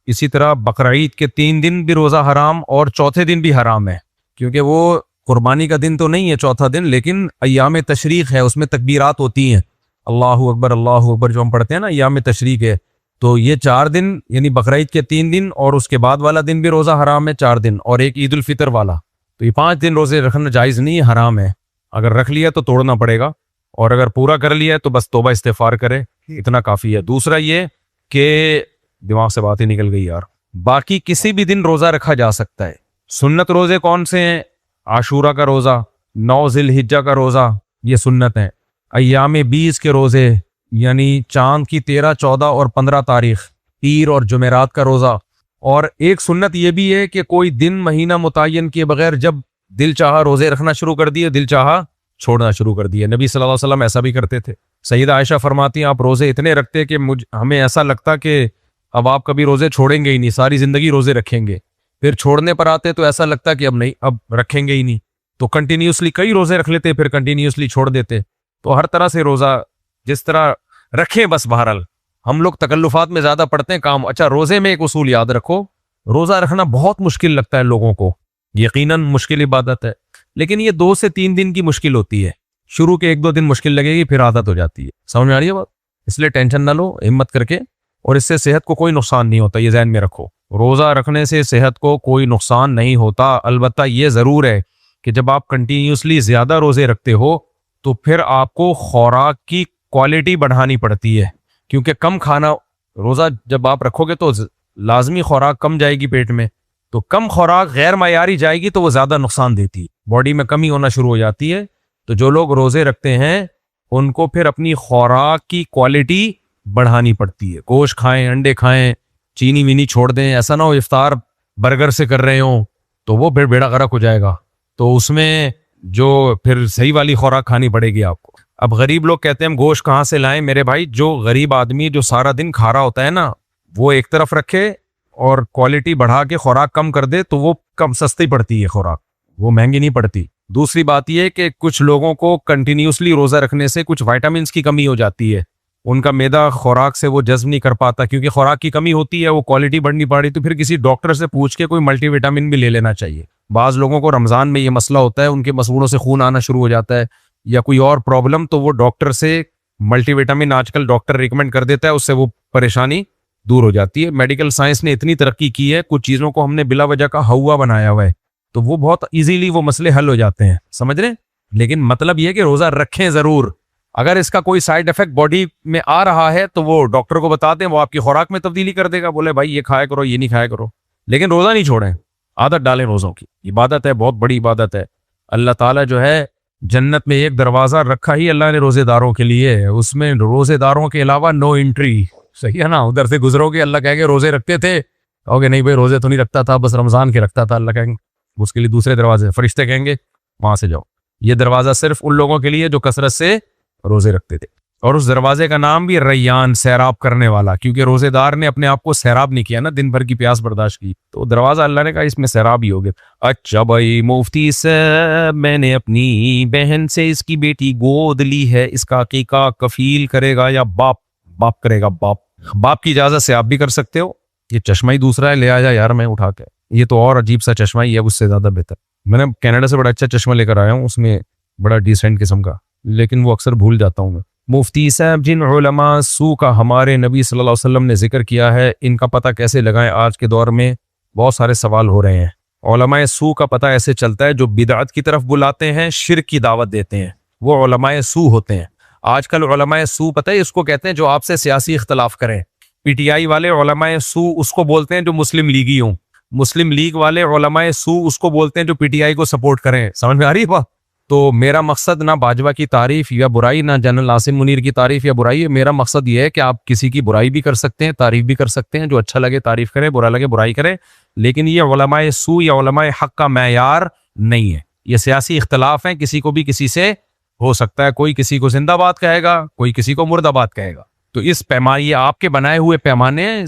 اسی طرح بقرعید کے 3 دن بھی روزہ حرام, اور چوتھے دن بھی حرام ہے. کیونکہ وہ قربانی کا دن تو نہیں ہے چوتھا دن, لیکن ایام تشریق ہے, اس میں تکبیرات ہوتی ہیں, اللہ اکبر جو ہم پڑھتے ہیں نا, ایام تشریق ہے. تو یہ 4 دن یعنی بقرعید کے 3 دن اور اس کے بعد والا دن بھی روزہ حرام ہے 4 دن, اور ایک عید الفطر والا. تو یہ 5 دن روزے رکھنا جائز نہیں ہے, حرام ہے. اگر رکھ لیا تو توڑنا پڑے گا, اور اگر پورا کر لیا تو بس توبہ استغفار کرے, اتنا کافی ہے. دوسرا یہ کہ دماغ سے بات ہی نکل گئی یار, باقی کسی بھی دن روزہ رکھا جا سکتا ہے. سنت روزے کون سے ہیں؟ عاشورہ کا روزہ, 9 ذی الحجہ کا روزہ, یہ سنت ہیں. ایام 20 کے روزے یعنی چاند کی 13, 14 اور 15 تاریخ, پیر اور جمعرات کا روزہ. اور ایک سنت یہ بھی ہے کہ کوئی دن مہینہ متعین کیے بغیر جب دل چاہا روزے رکھنا شروع کر دیے, دل چاہا چھوڑنا شروع کر دیے. نبی صلی اللہ علیہ وسلم ایسا بھی کرتے تھے. سیدہ عائشہ فرماتی ہیں آپ روزے اتنے رکھتے کہ ہمیں ایسا لگتا کہ اب آپ کبھی روزے چھوڑیں گے ہی نہیں, ساری زندگی روزے رکھیں گے. پھر چھوڑنے پر آتے تو ایسا لگتا کہ اب نہیں, اب رکھیں گے ہی نہیں. تو کنٹینیوسلی کئی روزے رکھ لیتے, پھر کنٹینیوسلی چھوڑ دیتے. تو ہر طرح سے روزہ جس طرح رکھیں, بس بہرحال ہم لوگ تکلفات میں زیادہ پڑتے ہیں کام. اچھا, روزے میں ایک اصول یاد رکھو, روزہ رکھنا بہت مشکل لگتا ہے لوگوں کو, یقیناً مشکل عبادت ہے, لیکن یہ 2 سے 3 دن کی مشکل ہوتی ہے. شروع کے 1-2 دن مشکل لگے گی, پھر عادت ہو جاتی ہے. سمجھ میں آ رہی ہے بات؟ اس لیے ٹینشن نہ لو, ہمت کر کے, اور اس سے صحت کو کوئی نقصان نہیں ہوتا, یہ ذہن میں رکھو. روزہ رکھنے سے صحت کو کوئی نقصان نہیں ہوتا. البتہ یہ ضرور ہے کہ جب آپ کنٹینیوسلی زیادہ روزے رکھتے ہو تو پھر آپ کو خوراک کی کوالٹی بڑھانی پڑتی ہے, کیونکہ کم کھانا, روزہ جب آپ رکھو گے تو لازمی خوراک کم جائے گی پیٹ میں, تو کم خوراک غیر معیاری جائے گی تو وہ زیادہ نقصان دیتی ہے, باڈی میں کمی ہونا شروع ہو جاتی ہے. تو جو لوگ روزے رکھتے ہیں ان کو پھر اپنی خوراک کی کوالٹی بڑھانی پڑتی ہے. گوشت کھائیں, انڈے کھائیں, چینی وینی چھوڑ دیں. ایسا نہ ہو افطار برگر سے کر رہے ہوں, تو وہ پھر بیڑا غرق ہو جائے گا. تو اس میں جو پھر صحیح والی خوراک کھانی پڑے گی آپ کو. اب غریب لوگ کہتے ہیں ہم گوشت کہاں سے لائیں؟ میرے بھائی جو غریب آدمی جو سارا دن کھا رہا ہوتا ہے نا، وہ ایک طرف رکھے اور کوالٹی بڑھا کے خوراک کم کر دے تو وہ کم سستی پڑتی ہے خوراک، وہ مہنگی نہیں پڑتی. دوسری بات یہ کہ کچھ لوگوں کو کنٹینیوسلی روزہ رکھنے سے کچھ وائٹامنس کی کمی ہو جاتی ہے، ان کا معدہ خوراک سے وہ جذب نہیں کر پاتا کیونکہ خوراک کی کمی ہوتی ہے، وہ کوالٹی بڑھنی پڑی. تو پھر کسی ڈاکٹر سے پوچھ کے کوئی ملٹی وٹامن بھی لے لینا چاہیے. بعض لوگوں کو رمضان میں یہ مسئلہ ہوتا ہے، ان کے مسوڑوں سے خون آنا شروع ہو جاتا ہے یا کوئی اور پرابلم، تو وہ ڈاکٹر سے ملٹی وٹامن آج کل ڈاکٹر ریکمنڈ کر دیتا ہے، اس سے وہ پریشانی دور ہو جاتی ہے. میڈیکل سائنس نے اتنی ترقی کی ہے، کچھ چیزوں کو ہم نے بلا وجہ کا ہوا بنایا ہوا ہے، تو وہ بہت ایزیلی وہ مسئلے حل ہو جاتے ہیں، سمجھ رہے ہیں. لیکن مطلب یہ کہ روزہ رکھیں ضرور. اگر اس کا کوئی سائیڈ افیکٹ باڈی میں آ رہا ہے تو وہ ڈاکٹر کو بتا دیں، وہ آپ کی خوراک میں تبدیلی کر دے گا، بولے بھائی یہ کھایا کرو، یہ نہیں کھایا کرو. لیکن روزہ نہیں چھوڑیں، عادت ڈالیں روزوں کی. عبادت ہے، بہت بڑی عبادت ہے. اللہ تعالیٰ جو ہے جنت میں ایک دروازہ رکھا ہی اللہ نے روزے داروں کے لیے، اس میں روزے داروں کے علاوہ نو انٹری. صحیح ہے نا؟ ادھر سے گزرو گے، اللہ کہے گے روزے رکھتے تھے، کہو گے نہیں بھائی روزے تو نہیں رکھتا تھا، بس رمضان کے رکھتا تھا. اللہ کہیں گے اس کے لیے دوسرے دروازے، فرشتے کہیں گے وہاں سے جاؤ. یہ دروازہ صرف ان لوگوں کے لیے جو کثرت سے روزے رکھتے تھے. اور اس دروازے کا نام بھی ریان، سیراب کرنے والا، کیونکہ روزے دار نے اپنے آپ کو سیراب نہیں کیا نا، دن بھر کی پیاس برداشت کی، تو دروازہ اللہ نے کہا اس میں سیراب ہی ہوگے. اچھا بھائی مفتی صاحب، میں نے اپنی بہن سے اس کی بیٹی گود لی ہے، اس کا عقیقہ کفیل کرے گا یا باپ کرے گا؟ باپ کی اجازت سے آپ بھی کر سکتے ہو. یہ چشمہ ہی دوسرا ہے، لے آ جا یار میں اٹھا کے. یہ تو اور عجیب سا چشمہ ہی ہے، اس سے زیادہ بہتر. میں نے کینیڈا سے بڑا اچھا چشمہ لے کر آیا ہوں، اس میں بڑا ڈیسنٹ قسم کا، لیکن وہ اکثر بھول جاتا ہوں میں. مفتی صاحب، جن علماء سو کا ہمارے نبی صلی اللہ علیہ وسلم نے ذکر کیا ہے، ان کا پتہ کیسے لگائیں؟ آج کے دور میں بہت سارے سوال ہو رہے ہیں. علماء سو کا پتہ ایسے چلتا ہے جو بدعت کی طرف بلاتے ہیں، شرک کی دعوت دیتے ہیں، وہ علماء سو ہوتے ہیں. آج کل علماء سو پتہ ہے اس کو کہتے ہیں جو آپ سے سیاسی اختلاف کریں. پی ٹی آئی والے علماء سو اس کو بولتے ہیں جو مسلم لیگی ہوں، مسلم لیگ والے علماء سو اس کو بولتے ہیں جو پی ٹی آئی کو سپورٹ کریں. سمجھ میں آ رہی ہے بات؟ تو میرا مقصد نہ باجوہ کی تعریف یا برائی، نہ جنرل عاصم منیر کی تعریف یا برائی ہے. میرا مقصد یہ ہے کہ آپ کسی کی برائی بھی کر سکتے ہیں، تعریف بھی کر سکتے ہیں، جو اچھا لگے تعریف کریں، برا لگے برائی کریں، لیکن یہ علماء سو یا علماء حق کا معیار نہیں ہے. یہ سیاسی اختلاف ہیں، کسی کو بھی کسی سے ہو سکتا ہے، کوئی کسی کو زندہ باد کہے گا، کوئی کسی کو مردہ باد کہے گا. تو اس پیمانے، یہ آپ کے بنائے ہوئے پیمانے ہیں،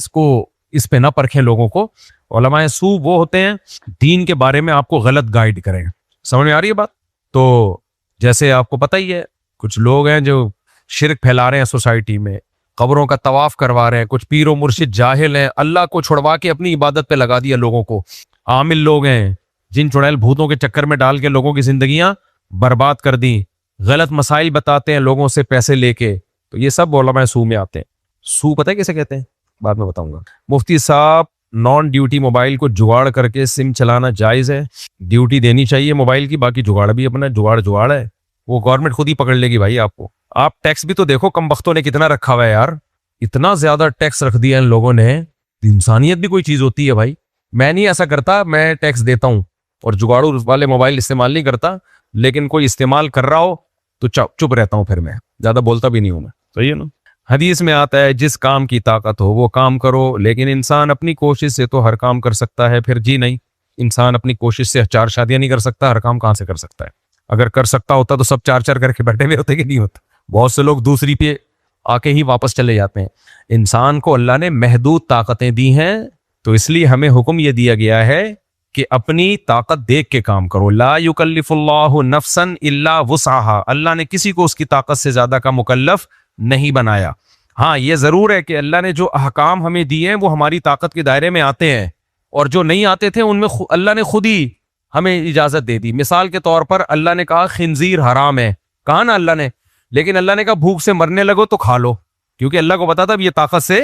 اس پہ نہ پرکھیں لوگوں کو. علماء سو وہ ہوتے ہیں دین کے بارے میں آپ کو غلط گائیڈ کریں. سمجھ میں آ رہی ہے بات؟ تو جیسے آپ کو پتہ ہی ہے کچھ لوگ ہیں جو شرک پھیلا رہے ہیں سوسائٹی میں، قبروں کا طواف کروا رہے ہیں، کچھ پیر و مرشد جاہل ہیں، اللہ کو چھڑوا کے اپنی عبادت پہ لگا دیا لوگوں کو. عامل لوگ ہیں جن چڑیل بھوتوں کے چکر میں ڈال کے لوگوں کی زندگیاں برباد کر دیں، غلط مسائل بتاتے ہیں لوگوں سے پیسے لے کے. تو یہ سب علماء سو میں آتے ہیں. سو پتہ ہے کیسے کہتے ہیں؟ بعد میں بتاؤں گا. مفتی صاحب، نان ڈیوٹی موبائل کو جگاڑ کر کے سم چلانا جائز ہے؟ ڈیوٹی دینی چاہیے موبائل کی، باقی جگاڑ بھی اپنا جگاڑ ہے، وہ گورنمنٹ خود ہی پکڑ لے گی بھائی آپ کو. آپ ٹیکس بھی تو دیکھو کم بختوں نے کتنا رکھا ہوا ہے یار، اتنا زیادہ ٹیکس رکھ دیا ان لوگوں نے. انسانیت بھی کوئی چیز ہوتی ہے بھائی. میں نہیں ایسا کرتا، میں ٹیکس دیتا ہوں اور جگاڑو والے موبائل استعمال نہیں کرتا، لیکن کوئی استعمال کر رہا ہو تو چپ رہتا ہوں، پھر میں زیادہ بولتا بھی نہیں ہوں میں. صحیح ہے نا؟ حدیث میں آتا ہے جس کام کی طاقت ہو وہ کام کرو، لیکن انسان اپنی کوشش سے تو ہر کام کر سکتا ہے. پھر جی نہیں، انسان اپنی کوشش سے 4 شادیاں نہیں کر سکتا، ہر کام کہاں سے کر سکتا ہے؟ اگر کر سکتا ہوتا تو سب 4 کر کے بیٹھے ہوئے ہوتے کہ نہیں ہوتا؟ بہت سے لوگ دوسری پہ آ کے ہی واپس چلے جاتے ہیں. انسان کو اللہ نے محدود طاقتیں دی ہیں، تو اس لیے ہمیں حکم یہ دیا گیا ہے کہ اپنی طاقت دیکھ کے کام کرو. لا یکلف اللہ نفسا الا وسعها، اللہ نے کسی کو اس کی طاقت سے زیادہ کا مکلف نہیں بنایا. ہاں یہ ضرور ہے کہ اللہ نے جو احکام ہمیں دیے ہیں وہ ہماری طاقت کے دائرے میں آتے ہیں، اور جو نہیں آتے تھے ان میں اللہ نے خود ہی ہمیں اجازت دے دی. مثال کے طور پر اللہ نے کہا خنزیر حرام ہے، کہا نا اللہ نے، لیکن اللہ نے کہا بھوک سے مرنے لگو تو کھا لو، کیونکہ اللہ کو پتا تھا یہ طاقت سے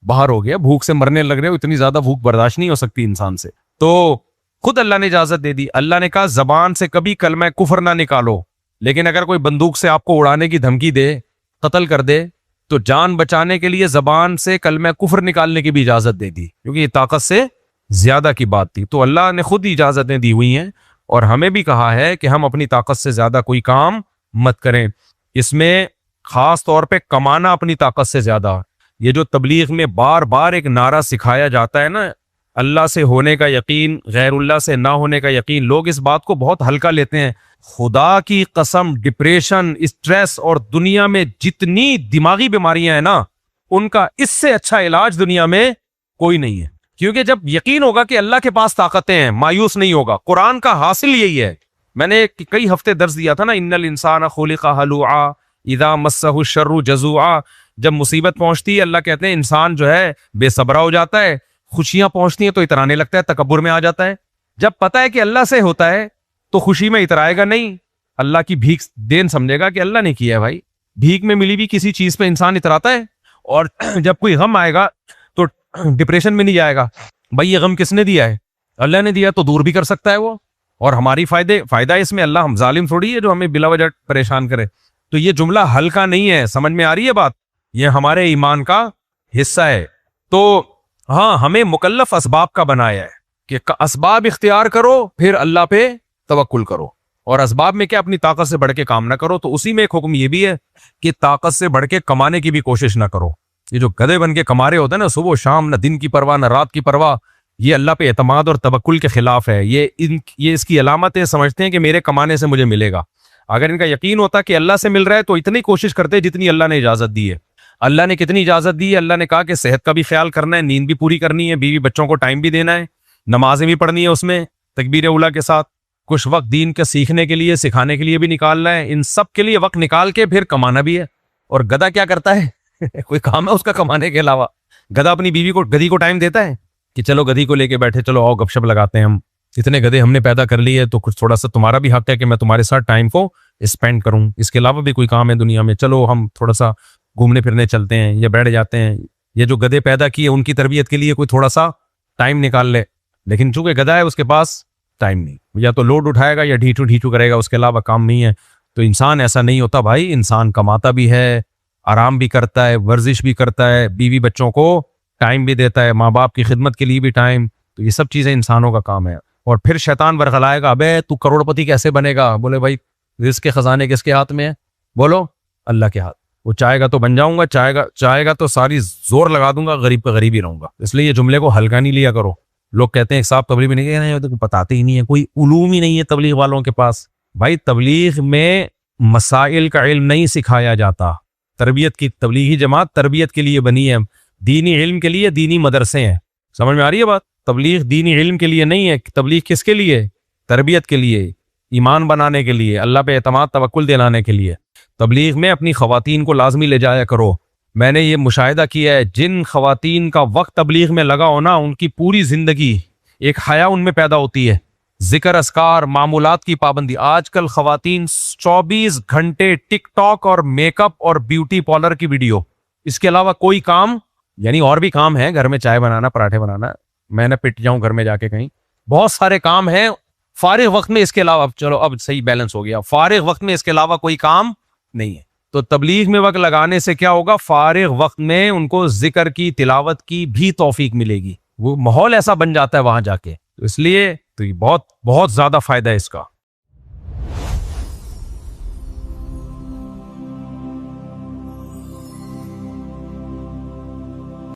باہر ہو گیا، بھوک سے مرنے لگ رہے ہو، اتنی زیادہ بھوک برداشت نہیں ہو سکتی انسان سے، تو خود اللہ نے اجازت دے دی. اللہ نے کہا زبان سے کبھی کلمہ کفر نہ نکالو، لیکن اگر کوئی بندوق سے آپ کو اڑانے کی دھمکی دے، قتل کر دے، تو جان بچانے کے لیے زبان سے کلمہ کفر نکالنے کی بھی اجازت دے دی، کیونکہ یہ طاقت سے زیادہ کی بات تھی. تو اللہ نے خود اجازتیں دی ہوئی ہیں، اور ہمیں بھی کہا ہے کہ ہم اپنی طاقت سے زیادہ کوئی کام مت کریں. اس میں خاص طور پہ کمانا اپنی طاقت سے زیادہ. یہ جو تبلیغ میں بار بار ایک نعرہ سکھایا جاتا ہے نا، اللہ سے ہونے کا یقین، غیر اللہ سے نہ ہونے کا یقین، لوگ اس بات کو بہت ہلکا لیتے ہیں. خدا کی قسم ڈپریشن، اسٹریس اور دنیا میں جتنی دماغی بیماریاں ہیں نا، ان کا اس سے اچھا علاج دنیا میں کوئی نہیں ہے. کیونکہ جب یقین ہوگا کہ اللہ کے پاس طاقتیں ہیں، مایوس نہیں ہوگا. قرآن کا حاصل یہی ہے. میں نے کئی ہفتے درس دیا تھا نا، ان الانسان خلق ہلوعا اذا مسہ الشر جزوعا. جب مصیبت پہنچتی ہے اللہ کہتے ہیں انسان جو ہے بے صبرا ہو جاتا ہے، خوشیاں پہنچتی ہیں تو اترانے لگتا ہے، تکبر میں آ جاتا ہے. جب پتہ ہے کہ اللہ سے ہوتا ہے تو خوشی میں اترائے گا نہیں، اللہ کی بھیک دین سمجھے گا کہ اللہ نے کیا ہے. بھائی بھیک میں ملی بھی کسی چیز پہ انسان اتراتا ہے. اور جب کوئی غم آئے گا تو ڈپریشن میں نہیں جائے گا. بھائی یہ غم کس نے دیا ہے؟ اللہ نے دیا، تو دور بھی کر سکتا ہے وہ. اور ہماری فائدہ اس میں، اللہ ہم ظالم تھوڑی ہے جو ہمیں بلا وجہ پریشان کرے. تو یہ جملہ ہلکا نہیں ہے، سمجھ میں آ رہی ہے بات؟ یہ ہمارے ایمان کا حصہ ہے. تو ہاں، ہمیں مکلف اسباب کا بنایا ہے کہ اسباب اختیار کرو، پھر اللہ پہ توکل کرو. اور اسباب میں کیا، اپنی طاقت سے بڑھ کے کام نہ کرو. تو اسی میں ایک حکم یہ بھی ہے کہ طاقت سے بڑھ کے کمانے کی بھی کوشش نہ کرو. یہ جو گدھے بن کے کما رہے ہوتے ہیں نا، صبح و شام، نہ دن کی پرواہ نہ رات کی پرواہ، یہ اللہ پہ اعتماد اور توکل کے خلاف ہے. یہ اس کی علامت ہے. سمجھتے ہیں کہ میرے کمانے سے مجھے ملے گا. اگر ان کا یقین ہوتا کہ اللہ سے مل رہا ہے تو اتنی کوشش کرتے جتنی اللہ نے اجازت دی ہے. اللہ نے کتنی اجازت دی ہے؟ اللہ نے کہا کہ صحت کا بھی خیال کرنا ہے، نیند بھی پوری کرنی ہے، بیوی بچوں کو ٹائم بھی دینا ہے، نمازیں بھی پڑھنی ہے اس میں تکبیر اولیٰ کے ساتھ، کچھ وقت دین کا سیکھنے کے لیے، سکھانے کے لیے بھی نکالنا ہے. ان سب کے لیے وقت نکال کے پھر کمانا بھی ہے. اور گدھا کیا کرتا ہے؟ کوئی کام ہے اس کا کمانے کے علاوہ؟ گدھا اپنی گدھی کو ٹائم دیتا ہے کہ چلو گدھی کو لے کے بیٹھے، چلو آؤ گپ شپ لگاتے ہیں. ہم اتنے گدھے ہم نے پیدا کر لیے تو کچھ تھوڑا سا تمہارا بھی حق ہے کہ میں تمہارے ساتھ ٹائم کو اسپینڈ کروں. اس کے علاوہ بھی کوئی کام ہے دنیا میں؟ چلو ہم تھوڑا سا گھومنے پھرنے چلتے ہیں یا بیٹھ جاتے ہیں. یہ جو گدھے پیدا کیے ان کی تربیت کے لیے کوئی تھوڑا سا ٹائم نکال لے. لیکن چونکہ گدھا ہے اس کے پاس ٹائم نہیں، یا تو لوڈ اٹھائے گا یا ڈھیچو کرے گا، اس کے علاوہ کام نہیں ہے. تو انسان ایسا نہیں ہوتا بھائی. انسان کماتا بھی ہے، آرام بھی کرتا ہے، ورزش بھی کرتا ہے، بیوی بچوں کو ٹائم بھی دیتا ہے، ماں باپ کی خدمت کے لیے بھی ٹائم. تو یہ سب چیزیں انسانوں کا کام ہے. اور پھر شیطان ورغلائے گا، ابے تو کروڑ پتی کیسے بنے گا؟ بولے بھائی رزق کے خزانے کس کے ہاتھ میں ہے؟ بولو اللہ کے ہاتھ. وہ چاہے گا تو بن جاؤں گا، چاہے گا تو ساری زور لگا دوں گا، غریب پہ غریب ہی رہوں گا. اس لیے یہ جملے کو ہلکا نہیں لیا کرو. لوگ کہتے ہیں صاحب تبلیغ نہیں کہنا، بتاتے ہی نہیں ہے، کوئی علوم ہی نہیں ہے تبلیغ والوں کے پاس. بھائی تبلیغ میں مسائل کا علم نہیں سکھایا جاتا. تربیت کی تبلیغی جماعت تربیت کے لیے بنی ہے، دینی علم کے لیے دینی مدرسے ہیں. سمجھ میں آ رہی ہے بات؟ تبلیغ دینی علم کے لیے نہیں ہے. تبلیغ کس کے لیے؟ تربیت کے لیے، ایمان بنانے کے لیے، اللہ پہ اعتماد توکل دلانے کے لیے. تبلیغ میں اپنی خواتین کو لازمی لے جایا کرو. میں نے یہ مشاہدہ کیا ہے، جن خواتین کا وقت تبلیغ میں لگا ہونا، ان کی پوری زندگی ایک حیا ان میں پیدا ہوتی ہے. ذکر اذکار، معمولات کی پابندی. آج کل خواتین 24 گھنٹے ٹک ٹاک اور میک اپ اور بیوٹی پارلر کی ویڈیو، اس کے علاوہ کوئی کام، یعنی اور بھی کام ہے، گھر میں چائے بنانا، پراٹھے بنانا، میں نہ پٹ جاؤں گھر میں جا کے کہیں، بہت سارے کام ہیں فارغ وقت میں. اس کے علاوہ چلو اب صحیح بیلنس ہو گیا، فارغ وقت میں اس کے علاوہ کوئی کام نہیں ہے. تو تبلیغ میں وقت لگانے سے کیا ہوگا؟ فارغ وقت میں ان کو ذکر کی، تلاوت کی بھی توفیق ملے گی. وہ ماحول ایسا بن جاتا ہے وہاں جا کے. تو اس لیے تو یہ بہت بہت زیادہ فائدہ ہے اس کا.